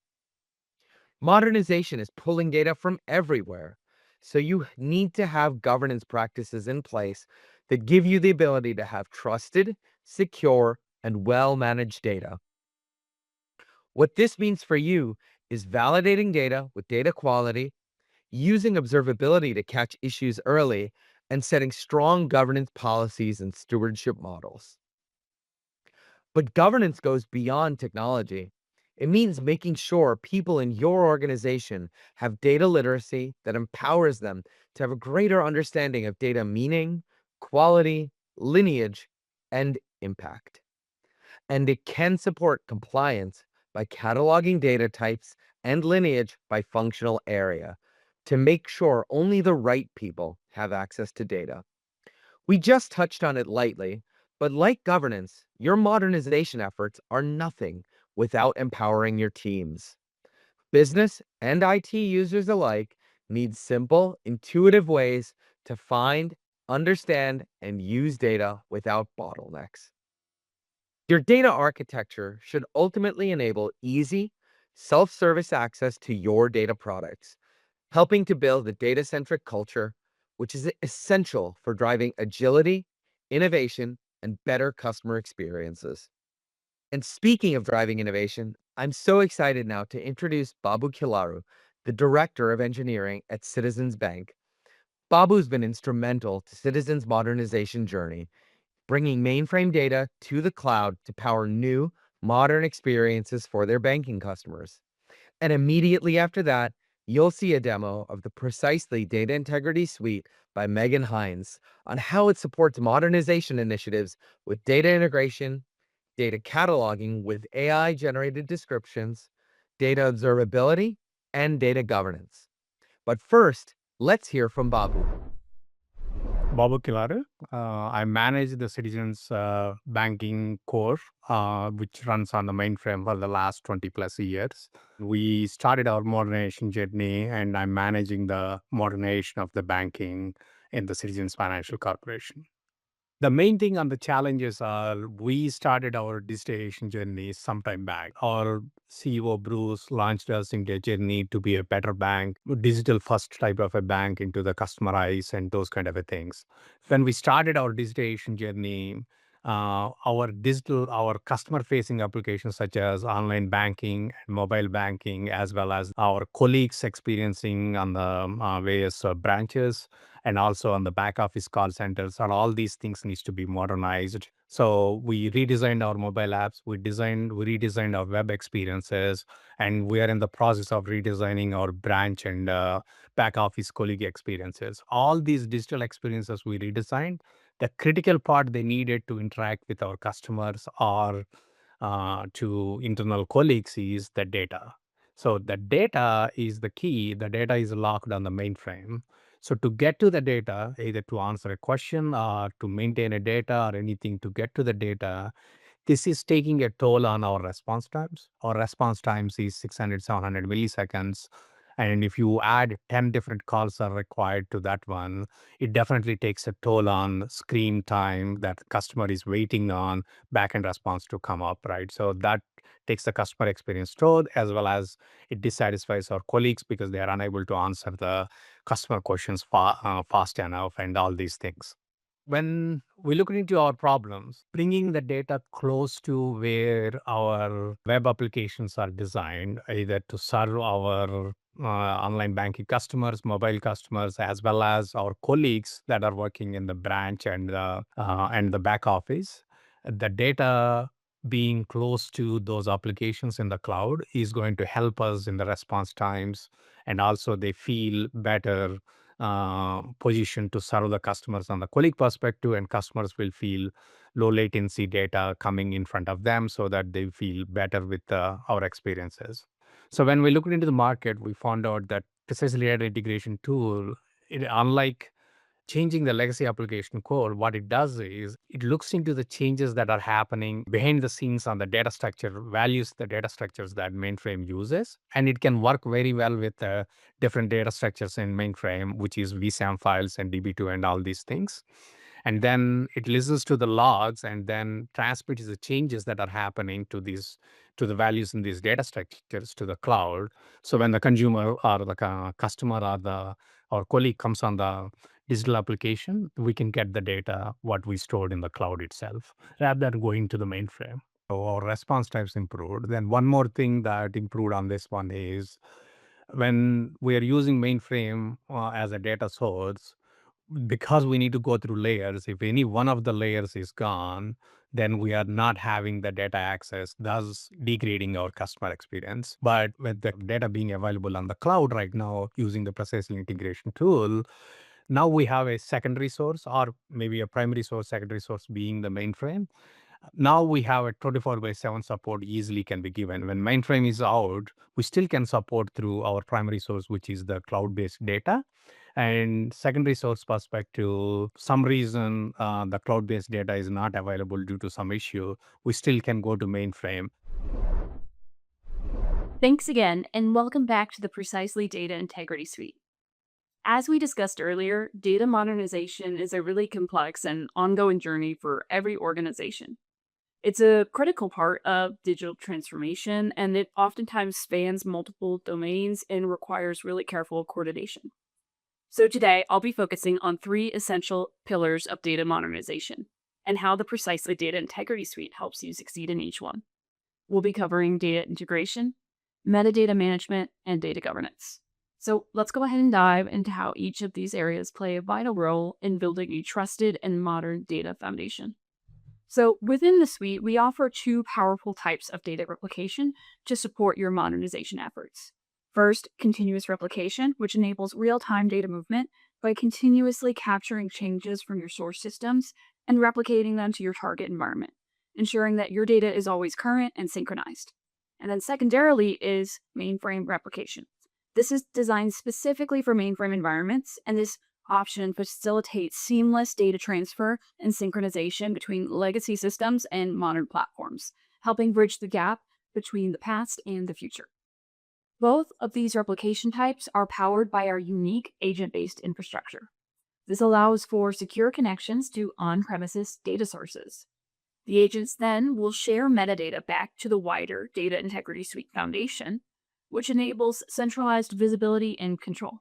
Modernization is pulling data from everywhere, so you need to have governance practices in place that give you the ability to have trusted, secure, and well-managed data. What this means for you is validating data with data quality, using observability to catch issues early, and setting strong governance policies and stewardship models. But governance goes beyond technology. It means making sure people in your organization have data literacy that empowers them to have a greater understanding of data meaning, quality, lineage, and impact. And it can support compliance by cataloging data types and lineage by functional area to make sure only the right people have access to data. We just touched on it lightly, but like governance, your modernization efforts are nothing without empowering your teams. Business and IT users alike need simple, intuitive ways to find, understand, and use data without bottlenecks. Your data architecture should ultimately enable easy, self-service access to your data products, helping to build a data-centric culture, which is essential for driving agility, innovation, and better customer experiences. And speaking of driving innovation, I'm so excited now to introduce Babu Kilaru, the Director of Engineering at Citizens Bank. Babu's been instrumental to Citizens' modernization journey, bringing mainframe data to the cloud to power new, modern experiences for their banking customers. And immediately after that, you'll see a demo of the Precisely Data Integrity Suite by Megan Hines on how it supports modernization initiatives with data integration, data cataloging with AI-generated descriptions, data observability, and data governance. But first, let's hear from Babu. Babu Kilaru. I manage the Citizens Banking core, which runs on the mainframe for the last 20 plus years. We started our modernization journey, and I'm managing the modernization of the banking in the Citizens Financial Corporation. The main thing on the challenges are we started our digitization journey sometime back. Our CEO Bruce launched us into a journey to be a better bank, digital first type of a bank into the customer eyes and those kind of a things. When we started our digitization journey, our customer facing applications such as online banking, mobile banking, as well as our colleagues experiencing on the various branches and also on the back office call centers, and all these things needs to be modernized So we redesigned our mobile apps, we redesigned our web experiences, and we are in the process of redesigning our branch and back office colleague experiences. All these digital experiences we redesigned. The critical part they needed to interact with our customers or to internal colleagues is the data. So the data is the key. The data is locked on the mainframe. So to get to the data, either to answer a question or to maintain a data or anything to get to the data, this is taking a toll on our response times. Our response times is 600, 700 milliseconds. And if you add 10 different calls are required to that one, it definitely takes a toll on screen time that the customer is waiting on backend response to come up, right? So that takes the customer experience toll, as well as it dissatisfies our colleagues because they are unable to answer the customer questions fast enough and all these things. When we look into our problems, bringing the data close to where our web applications are designed, either to serve our online banking customers, mobile customers, as well as our colleagues that are working in the branch and the back office, the data being close to those applications in the cloud is going to help us in the response times, and also they feel better position to serve the customers on the colleague perspective, and customers will feel low latency data coming in front of them so that they feel better with our experiences. So when we looked into the market, we found out that precisely data integration tool, unlike changing the legacy application code, what it does is it looks into the changes that are happening behind the scenes on the data structure, values the data structures that mainframe uses, and it can work very well with different data structures in mainframe, which is vsam files and db2 and all these things. And then it listens to the logs and then transmits the changes that are happening to the values in these data structures to the cloud. So when the consumer or the customer or our colleague comes on the digital application, we can get the data what we stored in the cloud itself rather than going to the mainframe. So our response times improved. Then one more thing that improved on this one is when we are using mainframe as a data source, because we need to go through layers, if any one of the layers is gone, then we are not having the data access, thus degrading our customer experience. But with the data being available on the cloud right now using the precisely integration tool, now we have a secondary source or maybe a primary source, secondary source being the mainframe. Now we have a 24/7 support easily can be given. When mainframe is out, we still can support through our primary source, which is the cloud-based data. And secondary source perspective, some reason the cloud-based data is not available due to some issue, we still can go to mainframe. Thanks again, and welcome back to the Precisely Data Integrity Suite. As we discussed earlier, data modernization is a really complex and ongoing journey for every organization. It's a critical part of digital transformation, and it oftentimes spans multiple domains and requires really careful coordination. So today, I'll be focusing on 3 essential pillars of data modernization and how the Precisely Data Integrity Suite helps you succeed in each one. We'll be covering data integration, metadata management, and data governance. So let's go ahead and dive into how each of these areas play a vital role in building a trusted and modern data foundation. So within the suite, we offer 2 powerful types of data replication to support your modernization efforts. First, continuous replication, which enables real-time data movement by continuously capturing changes from your source systems and replicating them to your target environment, ensuring that your data is always current and synchronized. And then secondarily is mainframe replication. This is designed specifically for mainframe environments, and this option facilitates seamless data transfer and synchronization between legacy systems and modern platforms, helping bridge the gap between the past and the future. Both of these replication types are powered by our unique agent-based infrastructure. This allows for secure connections to on-premises data sources. The agents then will share metadata back to the wider Data Integrity Suite Foundation, which enables centralized visibility and control.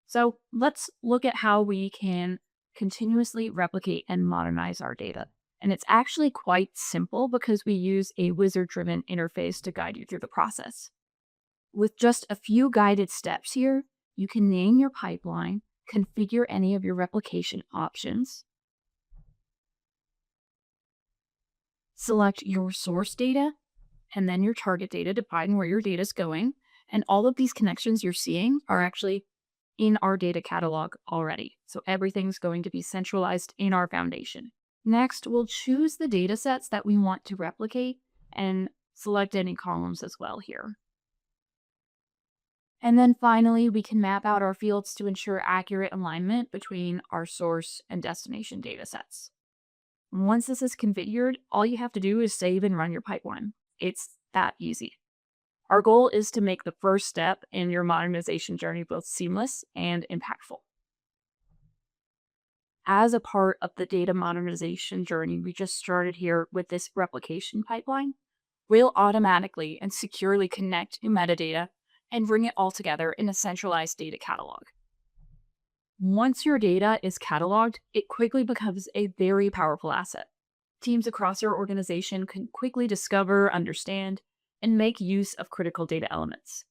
So let's look at how we can continuously replicate and modernize our data. And it's actually quite simple because we use a wizard-driven interface to guide you through the process. With just a few guided steps here, you can name your pipeline, configure any of your replication options, select your source data and then your target data, define where your data is going. And all of these connections you're seeing are actually in our data catalog already. So everything's going to be centralized in our foundation. Next, we'll choose the data sets that we want to replicate and select any columns as well here. And then finally, we can map out our fields to ensure accurate alignment between our source and destination data sets. Once this is configured, all you have to do is save and run your pipeline. It's that easy. Our goal is to make the first step in your modernization journey both seamless and impactful. As a part of the data modernization journey we just started here with this replication pipeline, we'll automatically and securely connect to metadata and bring it all together in a centralized data catalog. Once your data is cataloged, it quickly becomes a very powerful asset. Teams across your organization can quickly discover, understand, and make use of critical data elements,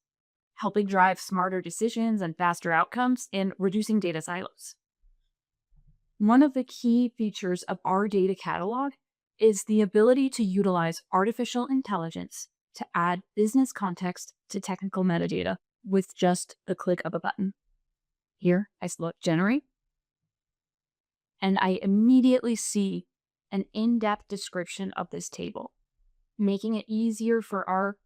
helping drive smarter decisions and faster outcomes in reducing data silos. One of the key features of our data catalog is the ability to utilize artificial intelligence to add business context to technical metadata with just the click of a button. Here, I select Generate, and I immediately see an in-depth description of this table, making it easier for our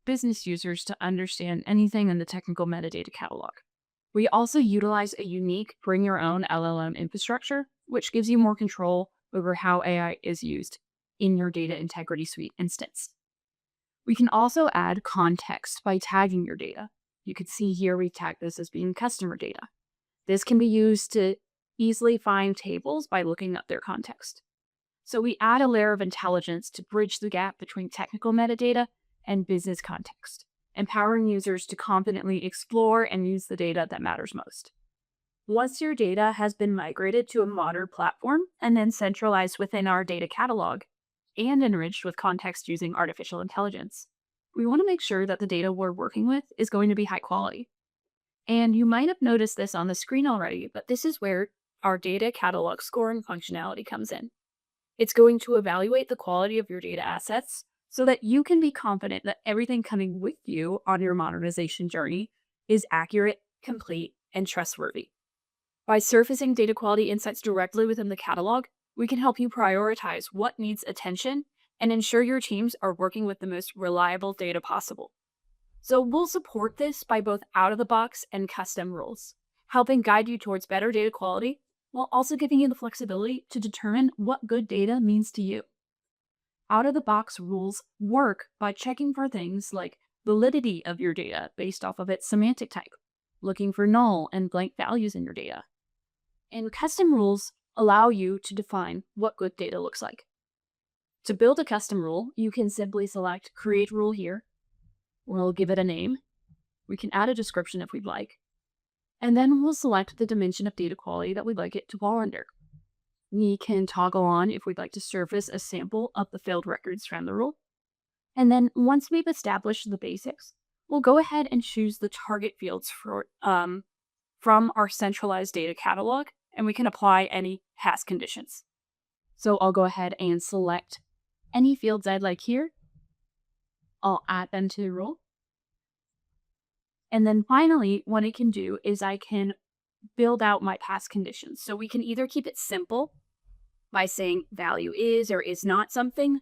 business users to understand anything in the technical metadata catalog. We also utilize a unique bring your own LLM infrastructure, which gives you more control over how AI is used in your data integrity suite instance. We can also add context by tagging your data. You can see here we tag this as being customer data. This can be used to easily find tables by looking up their context. So we add a layer of intelligence to bridge the gap between technical metadata and business context, empowering users to confidently explore and use the data that matters most. Once your data has been migrated to a modern platform and then centralized within our data catalog and enriched with context using artificial intelligence, we want to make sure that the data we're working with is going to be high quality. And you might have noticed this on the screen already, but this is where our data catalog scoring functionality comes in. It's going to evaluate the quality of your data assets so that you can be confident that everything coming with you on your modernization journey is accurate, complete, and trustworthy. By surfacing data quality insights directly within the catalog, we can help you prioritize what needs attention and ensure your teams are working with the most reliable data possible. So we'll support this by both out-of-the-box and custom rules, helping guide you towards better data quality while also giving you the flexibility to determine what good data means to you. Out-of-the-box rules work by checking for things like validity of your data based off of its semantic type, looking for null and blank values in your data. And custom rules allow you to define what good data looks like. To build a custom rule, you can simply select Create Rule here. We'll give it a name. We can add a description if we'd like. And then we'll select the dimension of data quality that we'd like it to fall under. We can toggle on if we'd like to surface a sample of the failed records from the rule. And then once we've established the basics, we'll go ahead and choose the target fields from our centralized data catalog, and we can apply any past conditions. So I'll go ahead and select any fields I'd like here. I'll add them to the rule. And then finally, what I can do is I can build out my past conditions. So we can either keep it simple by saying value is or is not something,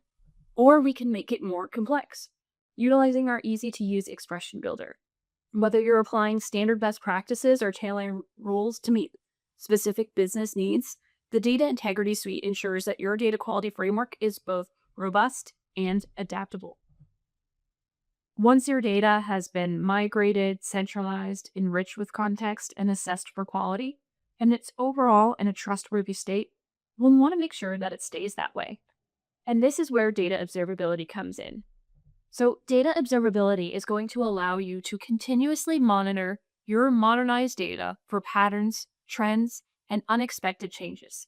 or we can make it more complex, utilizing our easy-to-use expression builder. Whether you're applying standard best practices or tailoring rules to meet specific business needs, the Data Integrity Suite ensures that your data quality framework is both robust and adaptable. Once your data has been migrated, centralized, enriched with context, and assessed for quality, and it's overall in a trustworthy state, we'll want to make sure that it stays that way. And this is where data observability comes in. So data observability is going to allow you to continuously monitor your modernized data for patterns, trends, and unexpected changes.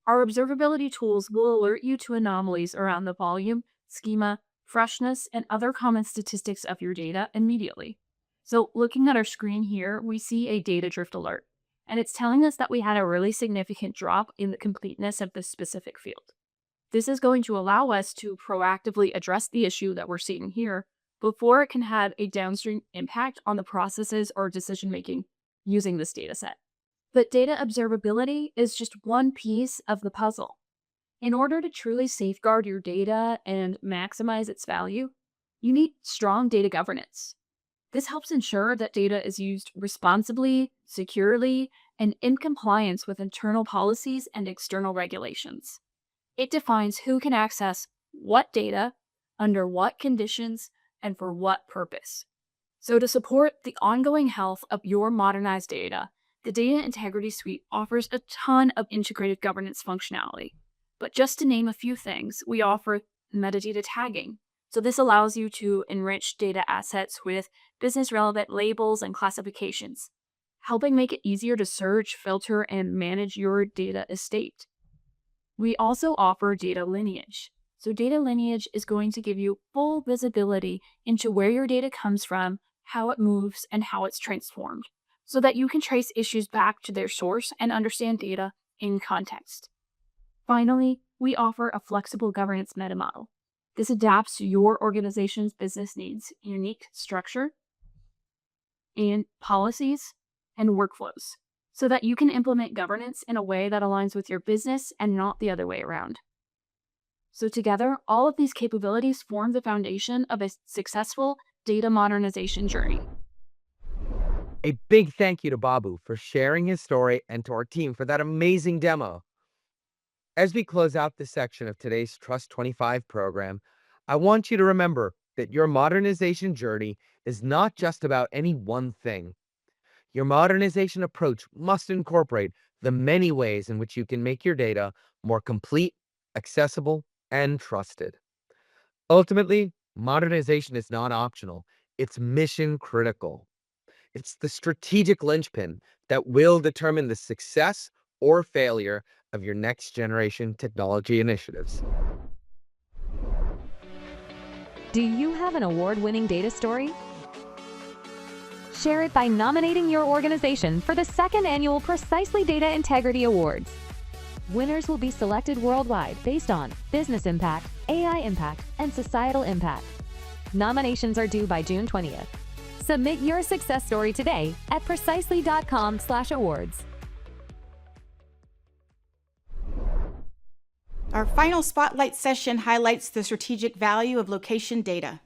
Our observability tools will alert you to anomalies around the volume, schema, freshness, and other common statistics of your data immediately. So looking at our screen here, we see a data drift alert, and it's telling us that we had a really significant drop in the completeness of this specific field. This is going to allow us to proactively address the issue that we're seeing here before it can have a downstream impact on the processes or decision making using this data set. But data observability is just one piece of the puzzle. In order to truly safeguard your data and maximize its value, you need strong data governance. This helps ensure that data is used responsibly, securely, and in compliance with internal policies and external regulations. It defines who can access what data, under what conditions, and for what purpose. So to support the ongoing health of your modernized data, the Data Integrity Suite offers a ton of integrated governance functionality. But just to name a few things, we offer metadata tagging. So this allows you to enrich data assets with business-relevant labels and classifications, helping make it easier to search, filter, and manage your data estate. We also offer data lineage. So data lineage is going to give you full visibility into where your data comes from, how it moves, and how it's transformed, so that you can trace issues back to their source and understand data in context. Finally, we offer a flexible governance meta model. This adapts to your organization's business needs, unique structure, and policies and workflows, so that you can implement governance in a way that aligns with your business and not the other way around. So together, all of these capabilities form the foundation of a successful data modernization journey. A big thank you to Babu for sharing his story and to our team for that amazing demo. As we close out this section of today's Trust 25 program, I want you to remember that your modernization journey is not just about any one thing. Your modernization approach must incorporate the many ways in which you can make your data more complete, accessible, and trusted. Ultimately, modernization is not optional. It's mission critical. It's the strategic linchpin that will determine the success or failure of your next generation technology initiatives. Do you have an award-winning data story? Share it by nominating your organization for the second annual Precisely Data Integrity Awards. Winners will be selected worldwide based on business impact, AI impact, and societal impact. Nominations are due by June 20th. Submit your success story today at precisely.com/awards. Our final spotlight session highlights the strategic value of location data.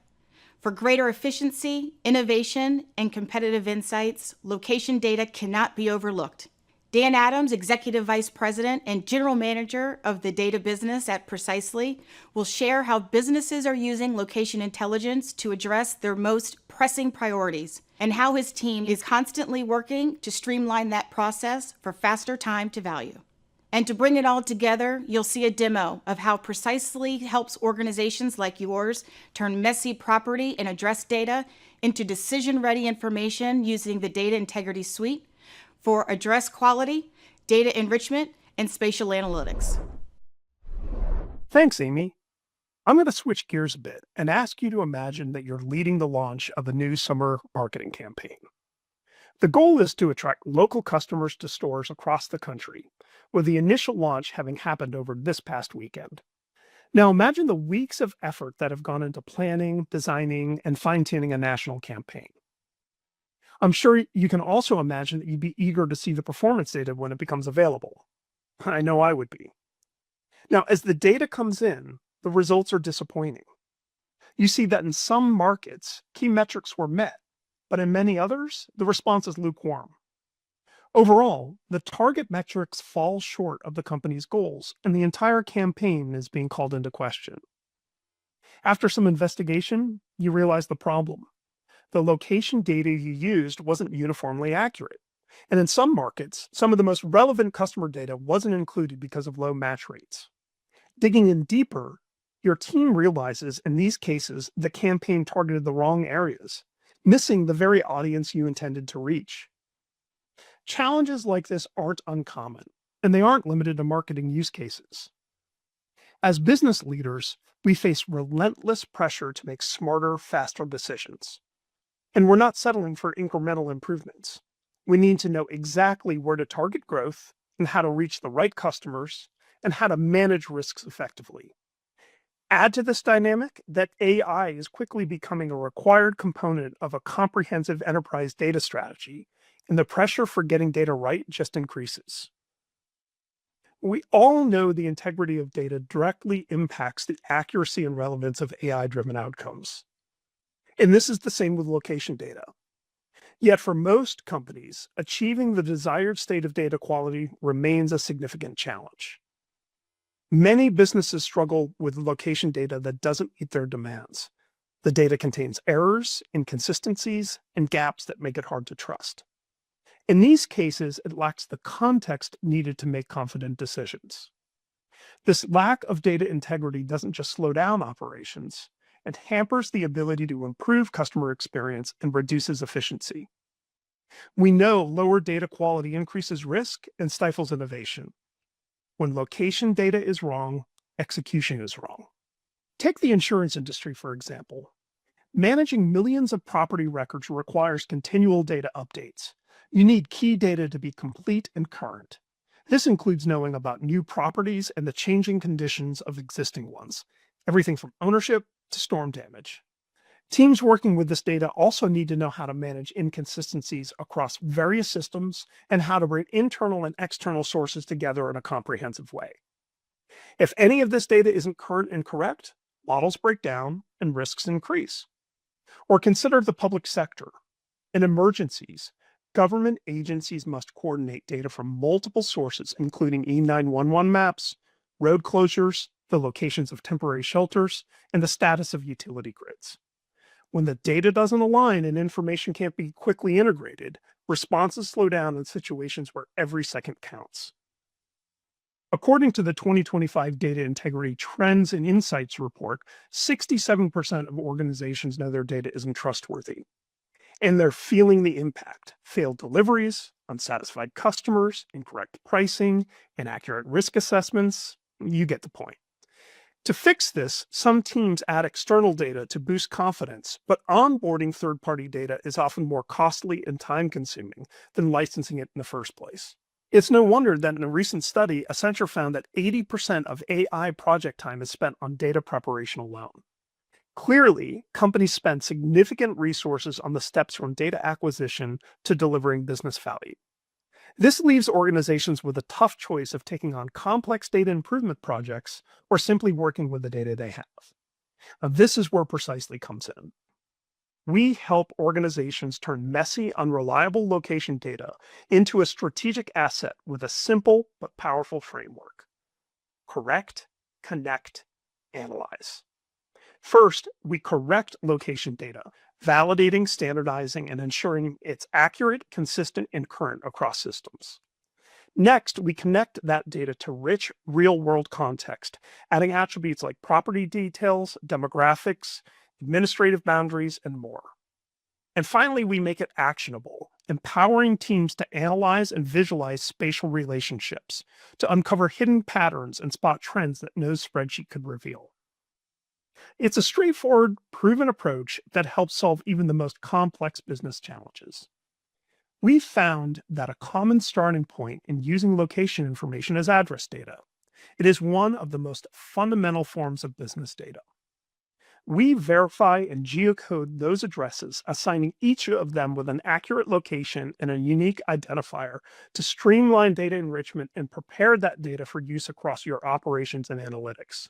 For greater efficiency, innovation, and competitive insights, location data cannot be overlooked. Dan Adams, Executive Vice President and General Manager of the Data Business at Precisely, will share how businesses are using location intelligence to address their most pressing priorities, and how his team is constantly working to streamline that process for faster time to value. And to bring it all together, you'll see a demo of how Precisely helps organizations like yours turn messy property and address data into decision-ready information using the Data Integrity Suite for address quality, data enrichment, and spatial analytics. Thanks, Amy. I'm going to switch gears a bit and ask you to imagine that you're leading the launch of a new summer marketing campaign. The goal is to attract local customers to stores across the country, with the initial launch having happened over this past weekend. Now imagine the weeks of effort that have gone into planning, designing, and fine-tuning a national campaign. I'm sure you can also imagine that you'd be eager to see the performance data when it becomes available. I know I would be. Now, as the data comes in, the results are disappointing. You see that in some markets, key metrics were met, but in many others, the response is lukewarm. Overall, the target metrics fall short of the company's goals, and the entire campaign is being called into question. After some investigation, you realize the problem. The location data you used wasn't uniformly accurate. And in some markets, some of the most relevant customer data wasn't included because of low match rates. Digging in deeper, your team realizes in these cases the campaign targeted the wrong areas, missing the very audience you intended to reach. Challenges like this aren't uncommon, and they aren't limited to marketing use cases. As business leaders, we face relentless pressure to make smarter, faster decisions. And we're not settling for incremental improvements. We need to know exactly where to target growth and how to reach the right customers and how to manage risks effectively. Add to this dynamic that AI is quickly becoming a required component of a comprehensive enterprise data strategy, and the pressure for getting data right just increases. We all know the integrity of data directly impacts the accuracy and relevance of AI-driven outcomes. And this is the same with location data. Yet for most companies, achieving the desired state of data quality remains a significant challenge. Many businesses struggle with location data that doesn't meet their demands. The data contains errors, inconsistencies, and gaps that make it hard to trust. In these cases, it lacks the context needed to make confident decisions. This lack of data integrity doesn't just slow down operations, it hampers the ability to improve customer experience and reduces efficiency. We know lower data quality increases risk and stifles innovation. When location data is wrong, execution is wrong. Take the insurance industry, for example. Managing millions of property records requires continual data updates. You need key data to be complete and current. This includes knowing about new properties and the changing conditions of existing ones, everything from ownership to storm damage. Teams working with this data also need to know how to manage inconsistencies across various systems and how to bring internal and external sources together in a comprehensive way. If any of this data isn't current and correct, models break down and risks increase. Or consider the public sector. In emergencies, government agencies must coordinate data from multiple sources, including E911 maps, road closures, the locations of temporary shelters, and the status of utility grids. When the data doesn't align and information can't be quickly integrated, responses slow down in situations where every second counts. According to the 2025 Data Integrity Trends and Insights report, 67% of organizations know their data isn't trustworthy. And they're feeling the impact: failed deliveries, unsatisfied customers, incorrect pricing, inaccurate risk assessments. You get the point. To fix this, some teams add external data to boost confidence, but onboarding third-party data is often more costly and time-consuming than licensing it in the first place. It's no wonder that in a recent study, Accenture found that 80% of AI project time is spent on data preparation alone. Clearly, companies spend significant resources on the steps from data acquisition to delivering business value. This leaves organizations with a tough choice of taking on complex data improvement projects or simply working with the data they have. Now, this is where Precisely comes in. We help organizations turn messy, unreliable location data into a strategic asset with a simple but powerful framework. Correct, connect, analyze. First, we correct location data, validating, standardizing, and ensuring it's accurate, consistent, and current across systems. Next, we connect that data to rich, real-world context, adding attributes like property details, demographics, administrative boundaries, and more. And finally, we make it actionable, empowering teams to analyze and visualize spatial relationships, to uncover hidden patterns and spot trends that no spreadsheet could reveal. It's a straightforward, proven approach that helps solve even the most complex business challenges. We found that a common starting point in using location information is address data. It is one of the most fundamental forms of business data. We verify and geocode those addresses, assigning each of them with an accurate location and a unique identifier to streamline data enrichment and prepare that data for use across your operations and analytics.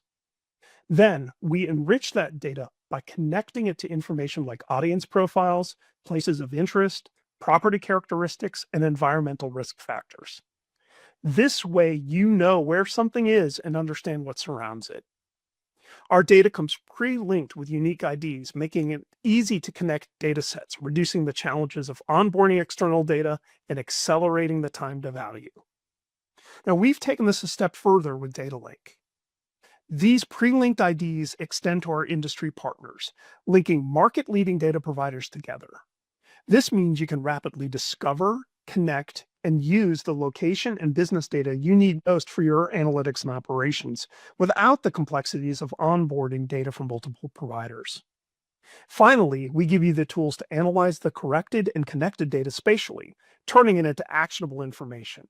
Then we enrich that data by connecting it to information like audience profiles, places of interest, property characteristics, and environmental risk factors. This way, you know where something is and understand what surrounds it. Our data comes pre-linked with unique IDs, making it easy to connect data sets, reducing the challenges of onboarding external data and accelerating the time to value. Now, we've taken this a step further with Data Lake. These pre-linked IDs extend to our industry partners, linking market-leading data providers together. This means you can rapidly discover, connect, and use the location and business data you need most for your analytics and operations without the complexities of onboarding data from multiple providers. Finally, we give you the tools to analyze the corrected and connected data spatially, turning it into actionable information.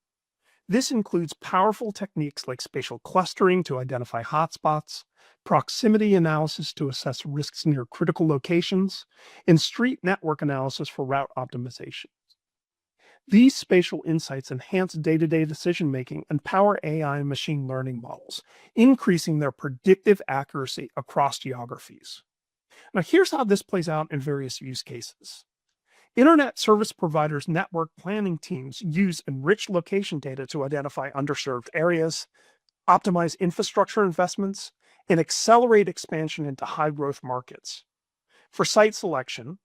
This includes powerful techniques like spatial clustering to identify hotspots, proximity analysis to assess risks near critical locations, and street network analysis for route optimization. These spatial insights enhance day-to-day decision-making and power AI and machine learning models, increasing their predictive accuracy across geographies. Now, here's how this plays out in various use cases. Internet service providers' network planning teams use enriched location data to identify underserved areas, optimize infrastructure investments, and accelerate expansion into high-growth markets. For site selection,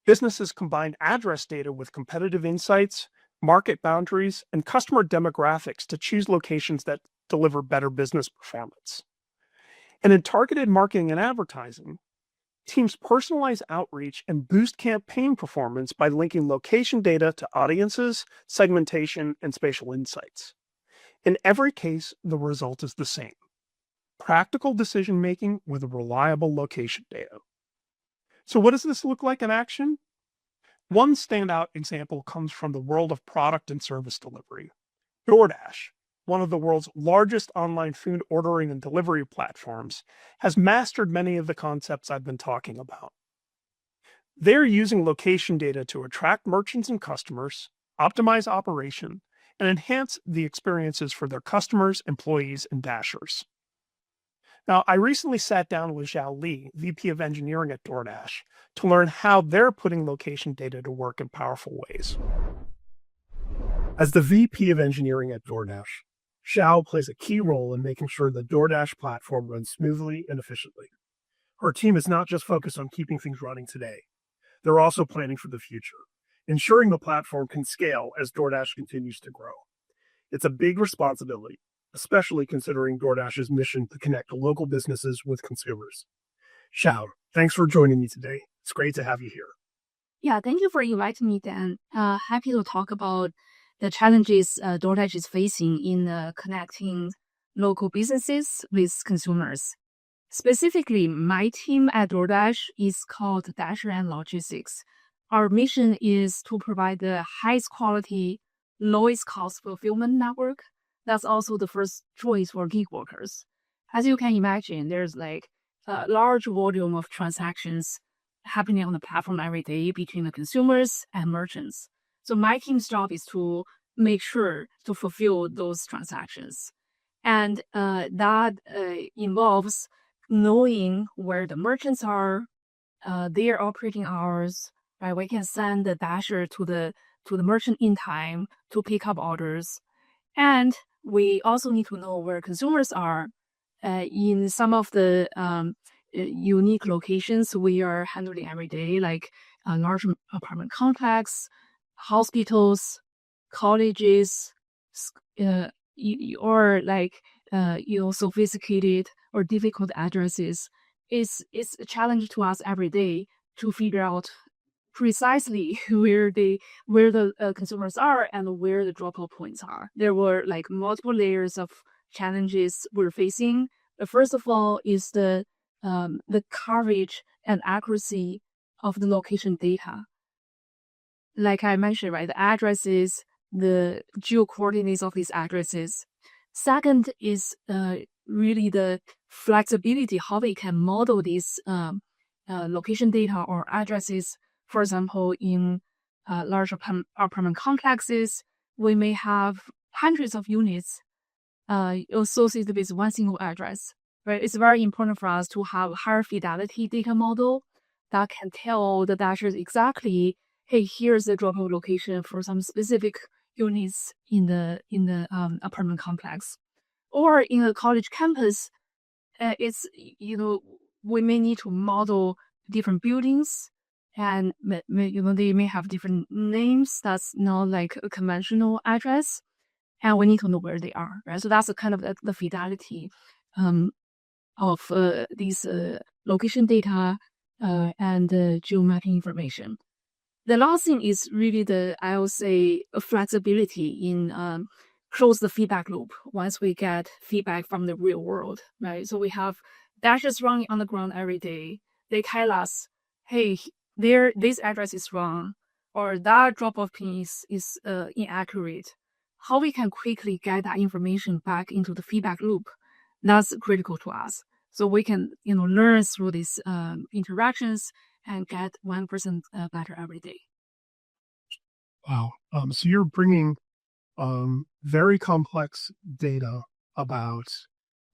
businesses combine address data with competitive insights, market boundaries, and customer demographics to choose locations that deliver better business performance. And in targeted marketing and advertising, teams personalize outreach and boost campaign performance by linking location data to audiences, segmentation, and spatial insights. In every case, the result is the same: practical decision-making with reliable location data. So what does this look like in action? One standout example comes from the world of product and service delivery. DoorDash, one of the world's largest online food ordering and delivery platforms, has mastered many of the concepts I've been talking about. They're using location data to attract merchants and customers, optimize operation, and enhance the experiences for their customers, employees, and Dashers. Now, I recently sat down with Xiao Li, VP of Engineering at DoorDash, to learn how they're putting location data to work in powerful ways. As the VP of Engineering at DoorDash, Xiao plays a key role in making sure the DoorDash platform runs smoothly and efficiently. Her team is not just focused on keeping things running today, they're also planning for the future, ensuring the platform can scale as DoorDash continues to grow. It's a big responsibility, especially considering DoorDash's mission to connect local businesses with consumers. Xiao, thanks for joining me today. It's great to have you here. Yeah, thank you for inviting me, Dan. Happy to talk about the challenges DoorDash is facing in connecting local businesses with consumers. Specifically, my team at DoorDash is called Dasher and Logistics. Our mission is to provide the highest quality, lowest cost fulfillment network. That's also the first choice for gig workers. As you can imagine, there's like a large volume of transactions happening on the platform every day between the consumers and merchants. So my team's job is to make sure to fulfill those transactions. And that involves knowing where the merchants are, their operating hours, right? We can send the Dasher to the merchant in time to pick up orders. And we also need to know where consumers are. In some of the unique locations we are handling every day, like large apartment complex, hospitals, colleges, or like sophisticated or difficult addresses. It's a challenge to us every day to figure out precisely where the consumers are and where the drop-off points are. There were like multiple layers of challenges we're facing. First of all is the coverage and accuracy of the location data. Like I mentioned, right, the addresses, the geo coordinates of these addresses. Second is really the flexibility, how we can model these location data or addresses. For example, in large apartment complexes, we may have hundreds of units associated with one single address. Right? It's very important for us to have higher fidelity data model that can tell the Dashers exactly, hey, here's the drop-off location for some specific units in the apartment complex. Or in a college campus, it's we may need to model different buildings, and they may have different names. That's not like a conventional address, and we need to know where they are. Right, so that's a kind of the fidelity of these location data and geomapping information. The last thing is really I will say, flexibility in close the feedback loop once we get feedback from the real world, right? So we have Dashers running on the ground every day. They tell us, hey, this address is wrong, or that drop-off pin is inaccurate. how we can quickly get that information back into the feedback loop. That's critical to us. So we can, learn through these interactions and get 1% better every day. Wow. So you're bringing very complex data about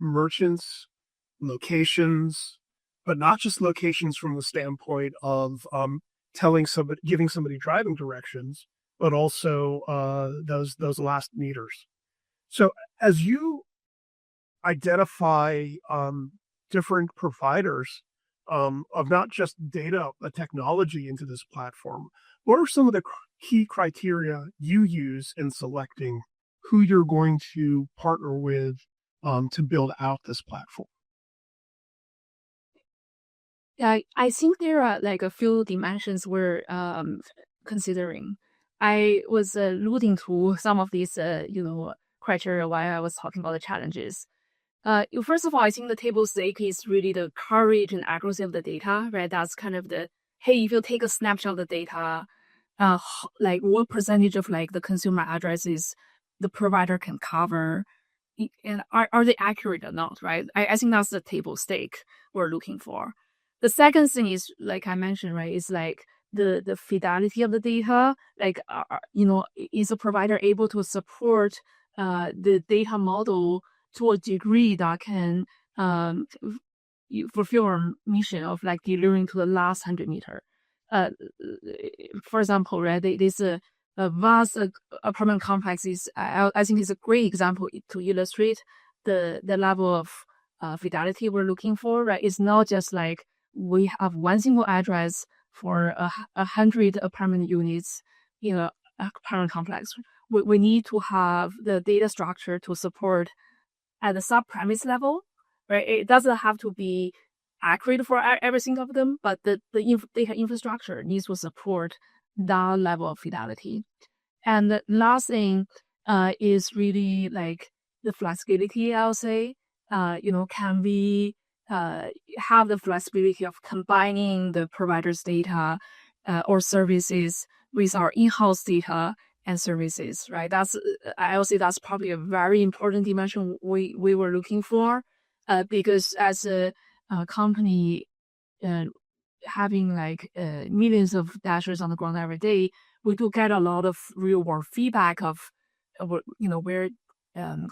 merchants, locations, but not just locations from the standpoint of giving somebody driving directions, but also those last meters. So as you identify different providers of not just data, but technology into this platform, what are some of the key criteria you use in selecting who you're going to partner with to build out this platform? Yeah, I think there are like a few dimensions we're considering. I was alluding to some of these, criteria while I was talking about the challenges. First of all, I think the table stake is really the coverage and accuracy of the data, right? That's kind of hey, if you take a snapshot of the data, like what percentage of like the consumer addresses the provider can cover, and are they accurate or not, right? I think that's the table stake we're looking for. The second thing is, like I mentioned, right, is like the fidelity of the data. Like, is a provider able to support the data model to a degree that can fulfill our mission of like delivering to the last 100 meter. For example, right, there's a vast apartment complex I think is a great example to illustrate the level of fidelity we're looking for, right? It's not just like we have one single address for 100 apartment units in a apartment complex. We need to have the data structure to support at the sub-premise level, right? It doesn't have to be accurate for every single of them, but the data infrastructure needs to support that level of fidelity. And the last thing is really like the flexibility, I'll say. Can we have the flexibility of combining the provider's data or services with our in-house data and services, right? I'll say that's probably a very important dimension we were looking for, because as a company having like millions of dashers on the ground every day, we do get a lot of real world feedback of where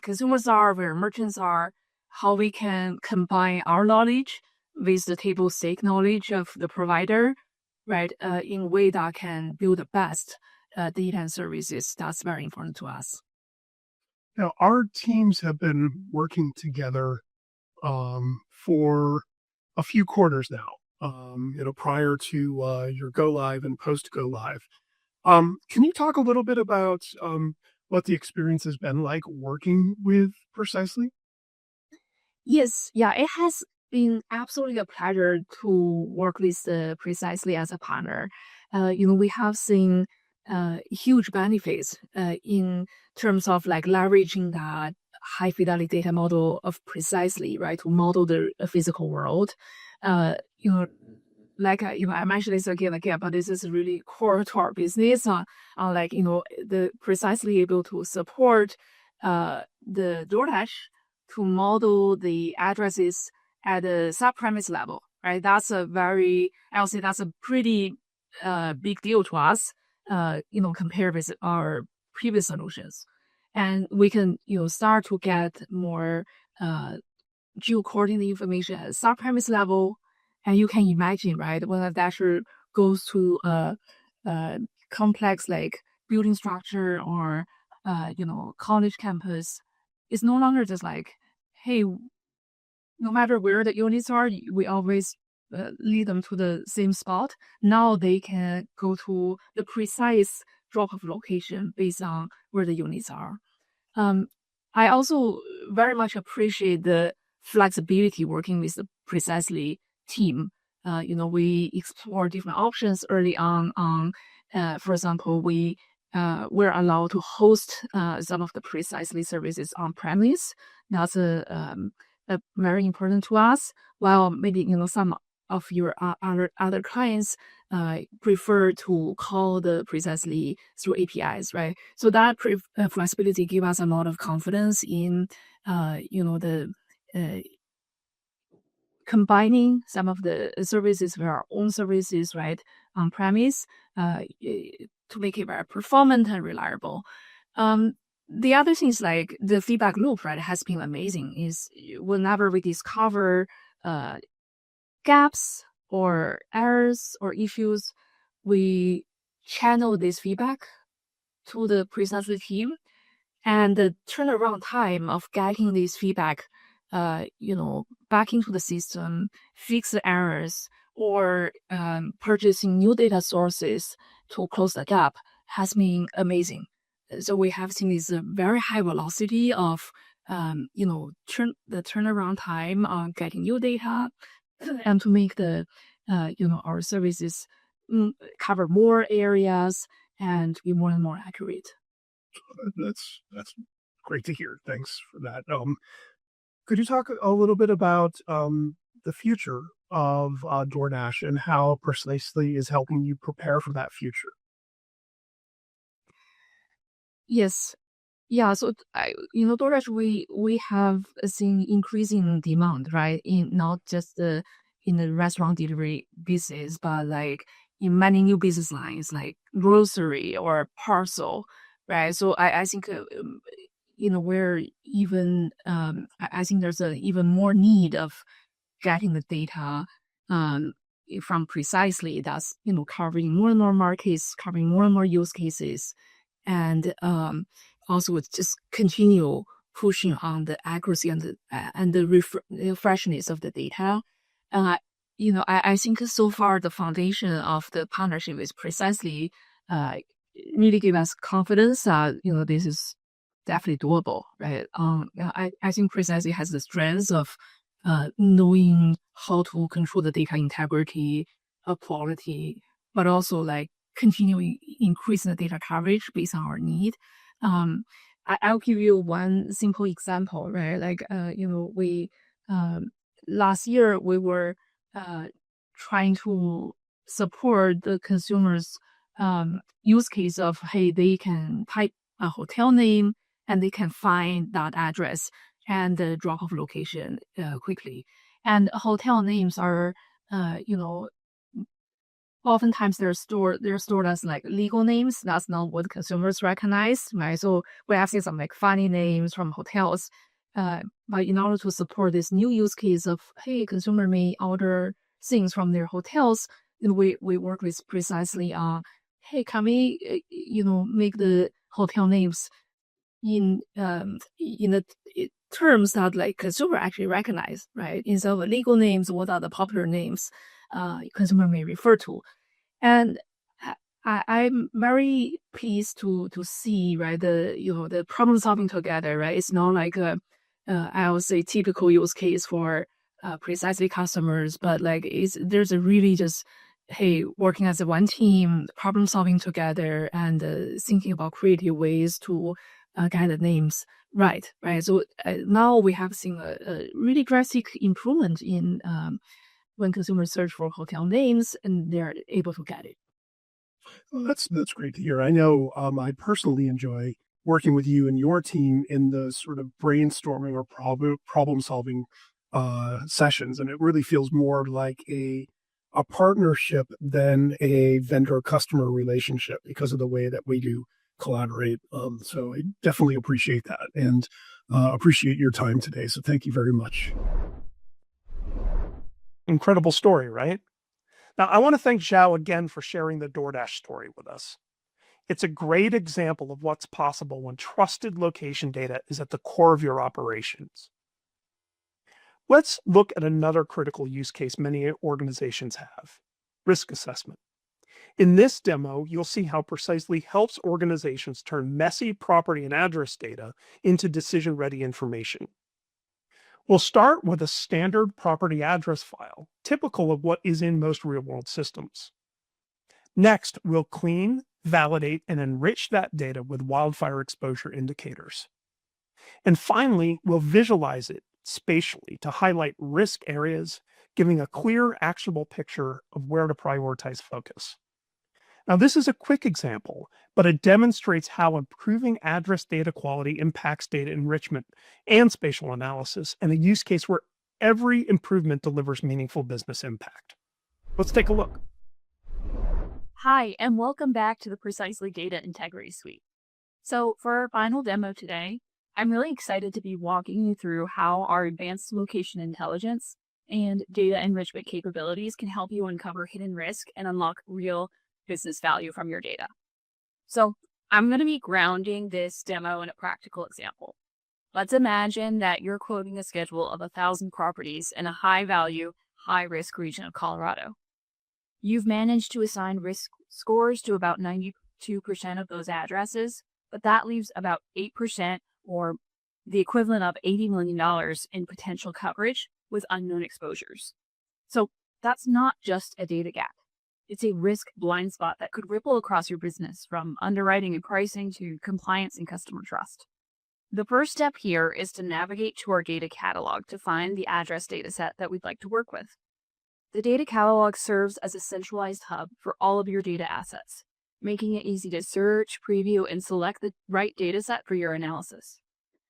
consumers are, where merchants are, how we can combine our knowledge with the table stake knowledge of the provider, right, in a way that can build the best data and services. That's very important to us. Now, our teams have been working together for a few quarters now, prior to your go live and post go live. Can you talk a little bit about what the experience has been like working with Precisely? Yes, yeah, it has been absolutely a pleasure to work with Precisely as a partner. We have seen huge benefits in terms of like leveraging that high fidelity data model of Precisely, right, to model the physical world. Like I mentioned this again, but this is really core to our business. The Precisely able to support the DoorDash to model the addresses at the sub-premise level, right? I'll say that's a pretty big deal to us, compared with our previous solutions. And we can, start to get more geo-coordinated information at sub-premise level. And you can imagine, right, when a dasher goes to a complex like building structure or, college campus, it's no longer just like, hey, no matter where the units are, we always lead them to the same spot. Now they can go to the precise drop-off location based on where the units are. I also very much appreciate the flexibility working with the Precisely team. We explore different options early on. For example, we're allowed to host some of the Precisely services on premise. That's very important to us. While maybe some of your other clients prefer to call the precisely through APIs, right? So that flexibility give us a lot of confidence in, the combining some of the services with our own services, right, on premise, to make it very performant and reliable. The other things like the feedback loop, right, has been amazing. Is whenever we discover gaps or errors or issues, we channel this feedback to the Precisely team, and the turnaround time of getting this feedback, back into the system, fix the errors, or purchasing new data sources to close the gap has been amazing. So we have seen this very high velocity of, the turnaround time on getting new data, and to make the, our services cover more areas and be more and more accurate. That's great to hear. Thanks for that. Could you talk a little bit about the future of DoorDash and how Precisely is helping you prepare for that future? Yes. Yeah. So, DoorDash, we have seen increasing demand, right? In not just in the restaurant delivery business, but like in many new business lines, like grocery or parcel, right? So I think, we're even, I think there's even more need of getting the data from Precisely that's, covering more and more markets, covering more and more use cases, and also just continue pushing on the accuracy and the freshness of the data. I think so far the foundation of the partnership with Precisely really give us confidence that, this is definitely doable, right? I think Precisely has the strengths of knowing how to control the data integrity, quality, but also like continuing increasing the data coverage based on our need. I'll give you one simple example, right? Like, we last year we were trying to support the consumers' use case of, hey, they can type a hotel name and they can find that address and the drop-off location quickly. And hotel names are, oftentimes they're stored as like legal names. That's not what consumers recognize, right? So we have seen some like funny names from hotels. But in order to support this new use case of, hey, consumer may order things from their hotels, we work with Precisely on, hey, can we, make the hotel names in the terms that like consumer actually recognize, right? Instead of legal names, what are the popular names consumer may refer to? And I'm very pleased to see, right, the problem solving together, right? It's not like I would say typical use case for Precisely customers, but like there's a really just, hey, working as a one team, problem solving together, and thinking about creative ways to get the names right? So now we have seen a really drastic improvement in when consumers search for hotel names and they're able to get it. Well, that's great to hear. I know I personally enjoy working with you and your team in the sort of brainstorming or problem solving sessions, and it really feels more like a partnership than a vendor customer relationship because of the way that we do collaborate. So I definitely appreciate that and appreciate your time today. So thank you very much. Incredible story, right? Now, I want to thank Zhao again for sharing the DoorDash story with us. It's a great example of what's possible when trusted location data is at the core of your operations. Let's look at another critical use case many organizations have: risk assessment. In this demo, you'll see how Precisely helps organizations turn messy property and address data into decision-ready information. We'll start with a standard property address file, typical of what is in most real-world systems. Next, we'll clean, validate, and enrich that data with wildfire exposure indicators. And finally, we'll visualize it spatially to highlight risk areas, giving a clear, actionable picture of where to prioritize focus. Now, this is a quick example, but it demonstrates how improving address data quality impacts data enrichment and spatial analysis, and a use case where every improvement delivers meaningful business impact. Let's take a look. Hi, and welcome back to the Precisely Data Integrity Suite. So for our final demo today, I'm really excited to be walking you through how our advanced location intelligence and data enrichment capabilities can help you uncover hidden risk and unlock real business value from your data. So I'm going to be grounding this demo in a practical example. Let's imagine that you're quoting a schedule of 1,000 properties in a high-value, high-risk region of Colorado. You've managed to assign risk scores to about 92% of those addresses, but that leaves about 8%, or the equivalent of $80 million in potential coverage with unknown exposures. So that's not just a data gap. It's a risk blind spot that could ripple across your business, from underwriting and pricing to compliance and customer trust. The first step here is to navigate to our data catalog to find the address data set that we'd like to work with. The data catalog serves as a centralized hub for all of your data assets, making it easy to search, preview, and select the right data set for your analysis.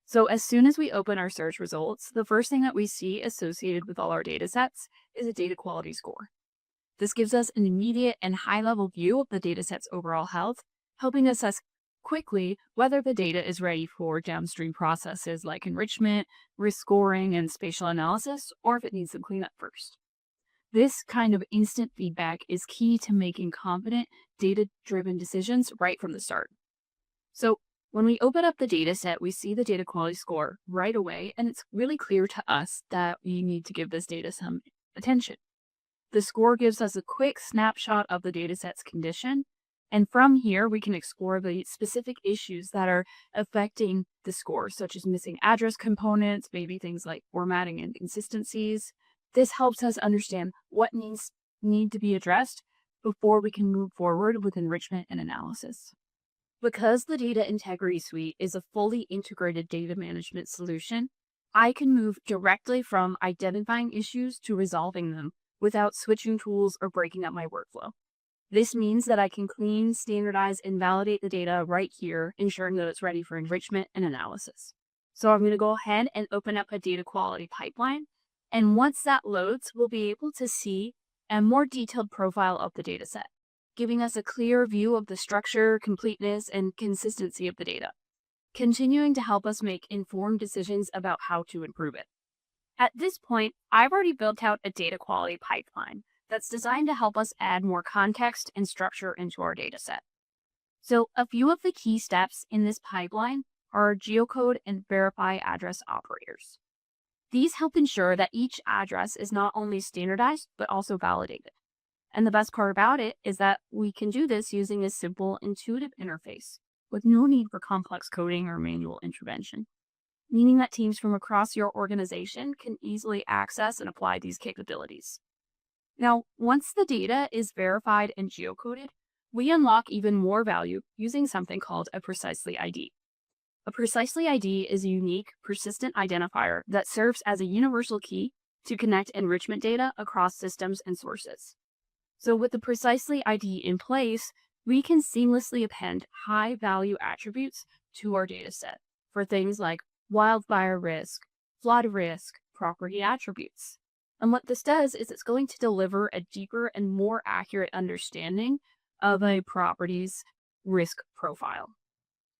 So as soon as we open our search results, the first thing that we see associated with all our data sets is a data quality score. This gives us an immediate and high-level view of the dataset's overall health, helping us assess quickly whether the data is ready for downstream processes like enrichment, risk scoring, and spatial analysis, or if it needs some cleanup first. This kind of instant feedback is key to making confident, data-driven decisions right from the start. So when we open up the dataset, we see the data quality score right away, and it's really clear to us that we need to give this data some attention. The score gives us a quick snapshot of the dataset's condition, and from here we can explore the specific issues that are affecting the score, such as missing address components, maybe things like formatting and inconsistencies. This helps us understand what need to be addressed before we can move forward with enrichment and analysis. Because the Data Integrity Suite is a fully integrated data management solution, I can move directly from identifying issues to resolving them without switching tools or breaking up my workflow. This means that I can clean, standardize, and validate the data right here, ensuring that it's ready for enrichment and analysis. So I'm going to go ahead and open up a data quality pipeline. And once that loads, we'll be able to see a more detailed profile of the dataset, giving us a clear view of the structure, completeness, and consistency of the data, continuing to help us make informed decisions about how to improve it. At this point, I've already built out a data quality pipeline that's designed to help us add more context and structure into our dataset. So a few of the key steps in this pipeline are geocode and verify address operators. These help ensure that each address is not only standardized, but also validated. And the best part about it is that we can do this using a simple, intuitive interface with no need for complex coding or manual intervention, meaning that teams from across your organization can easily access and apply these capabilities. Now, once the data is verified and geocoded, we unlock even more value using something called a Precisely ID. A Precisely ID is a unique, persistent identifier that serves as a universal key to connect enrichment data across systems and sources. So with the Precisely ID in place, we can seamlessly append high-value attributes to our dataset for things like wildfire risk, flood risk, property attributes. And what this does is it's going to deliver a deeper and more accurate understanding of a property's risk profile.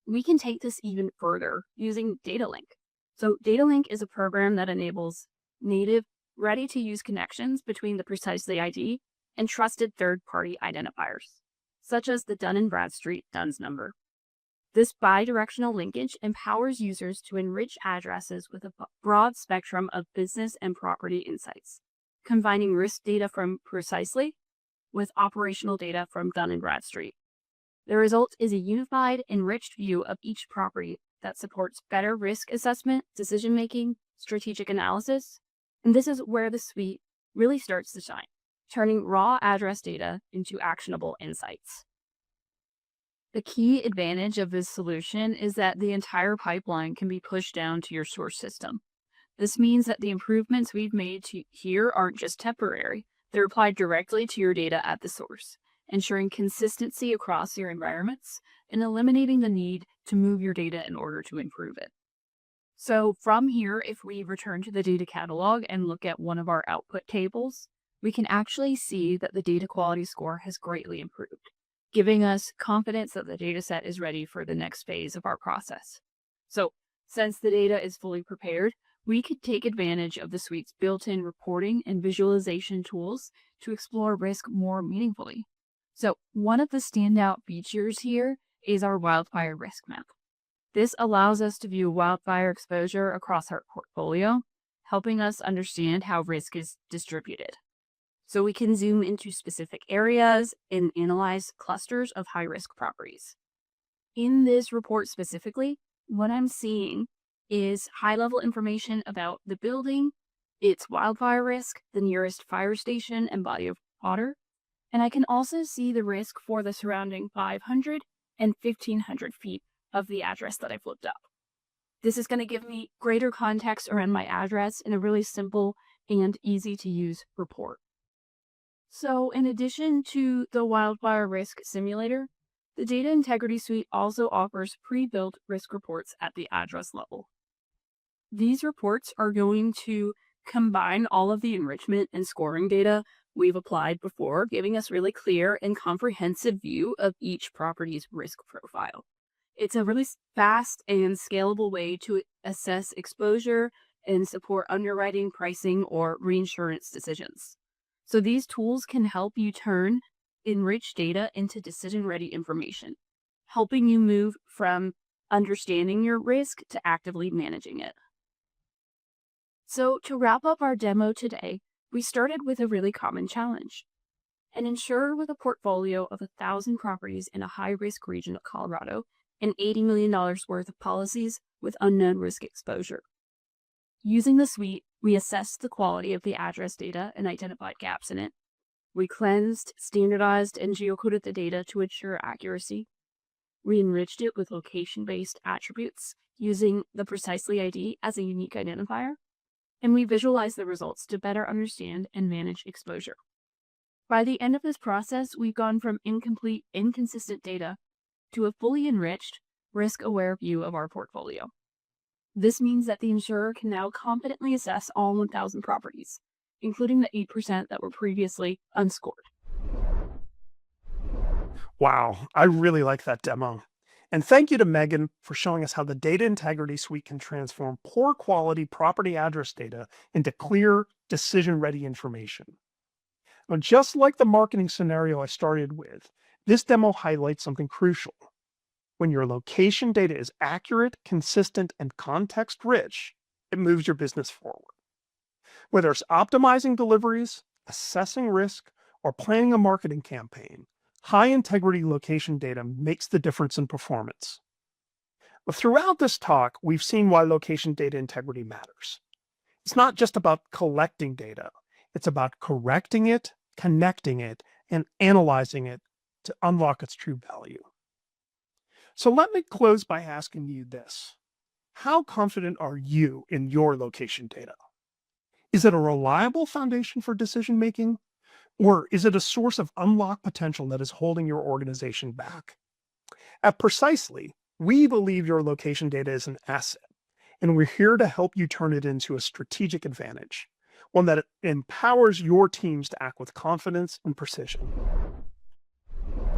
We can take this even further using Data Link. So Data Link is a program that enables native, ready-to-use connections between the Precisely ID and trusted third-party identifiers, such as the Dun & Bradstreet DUNS number. This bidirectional linkage empowers users to enrich addresses with a broad spectrum of business and property insights, combining risk data from Precisely with operational data from Dun & Bradstreet. The result is a unified, enriched view of each property that supports better risk assessment, decision-making, strategic analysis, and this is where the suite really starts to shine, turning raw address data into actionable insights. The key advantage of this solution is that the entire pipeline can be pushed down to your source system. This means that the improvements we've made here aren't just temporary. They're applied directly to your data at the source, ensuring consistency across your environments and eliminating the need to move your data in order to improve it. So from here, if we return to the data catalog and look at one of our output tables, we can actually see that the data quality score has greatly improved, giving us confidence that the dataset is ready for the next phase of our process. So since the data is fully prepared, we could take advantage of the suite's built-in reporting and visualization tools to explore risk more meaningfully. So one of the standout features here is our wildfire risk map. This allows us to view wildfire exposure across our portfolio, helping us understand how risk is distributed. So we can zoom into specific areas and analyze clusters of high-risk properties. In this report specifically, what I'm seeing is high-level information about the building, its wildfire risk, the nearest fire station and body of water, and I can also see the risk for the surrounding 500 and 1,500 feet of the address that I've looked up. This is going to give me greater context around my address in a really simple and easy-to-use report. So in addition to the wildfire risk simulator, the Data Integrity Suite also offers pre-built risk reports at the address level. These reports are going to combine all of the enrichment and scoring data we've applied before, giving us really clear and comprehensive view of each property's risk profile. It's a really fast and scalable way to assess exposure and support underwriting, pricing, or reinsurance decisions. So these tools can help you turn enriched data into decision-ready information, helping you move from understanding your risk to actively managing it. So to wrap up our demo today, we started with a really common challenge. An insurer with a portfolio of 1,000 properties in a high-risk region of Colorado and $80 million worth of policies with unknown risk exposure. Using the suite, we assessed the quality of the address data and identified gaps in it. We cleansed, standardized, and geocoded the data to ensure accuracy. We enriched it with location-based attributes using the Precisely ID as a unique identifier. And we visualized the results to better understand and manage exposure. By the end of this process, we've gone from incomplete, inconsistent data to a fully enriched, risk-aware view of our portfolio. This means that the insurer can now confidently assess all 1,000 properties, including the 8% that were previously unscored. Wow, I really like that demo. And thank you to Megan for showing us how the Data Integrity Suite can transform poor quality property address data into clear, decision-ready information. Now, just like the marketing scenario I started with, this demo highlights something crucial. When your location data is accurate, consistent, and context-rich, it moves your business forward. Whether it's optimizing deliveries, assessing risk, or planning a marketing campaign, high-integrity location data makes the difference in performance. But throughout this talk, we've seen why location data integrity matters. It's not just about collecting data. It's about correcting it, connecting it, and analyzing it to unlock its true value. So let me close by asking you this. How confident are you in your location data? Is it a reliable foundation for decision-making? Or is it a source of unlocked potential that is holding your organization back? At Precisely, we believe your location data is an asset, and we're here to help you turn it into a strategic advantage, one that empowers your teams to act with confidence and precision.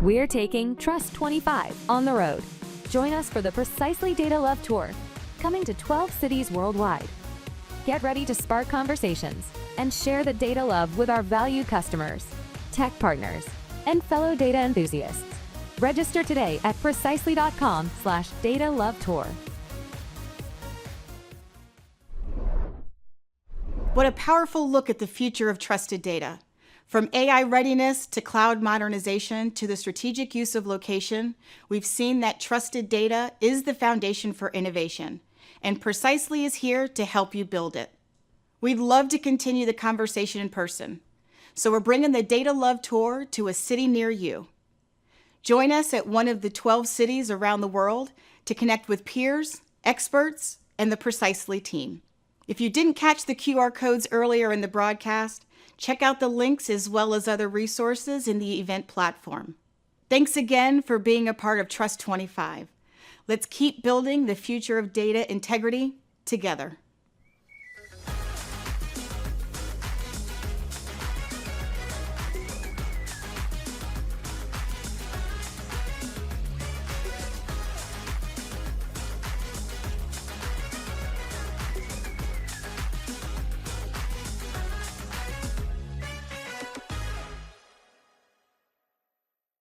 We're taking Trust 25 on the road. Join us for the Precisely Data Love Tour, coming to 12 cities worldwide. Get ready to spark conversations and share the data love with our valued customers, tech partners, and fellow data enthusiasts. Register today at precisely.com/data love tour. What a powerful look at the future of trusted data. From AI readiness to cloud modernization to the strategic use of location, we've seen that trusted data is the foundation for innovation, and Precisely is here to help you build it. We'd love to continue the conversation in person, so we're bringing the Data Love Tour to a city near you. Join us at one of the 12 cities around the world to connect with peers, experts, and the Precisely team. If you didn't catch the QR codes earlier in the broadcast, check out the links as well as other resources in the event platform. Thanks again for being a part of Trust 25. Let's keep building the future of data integrity together.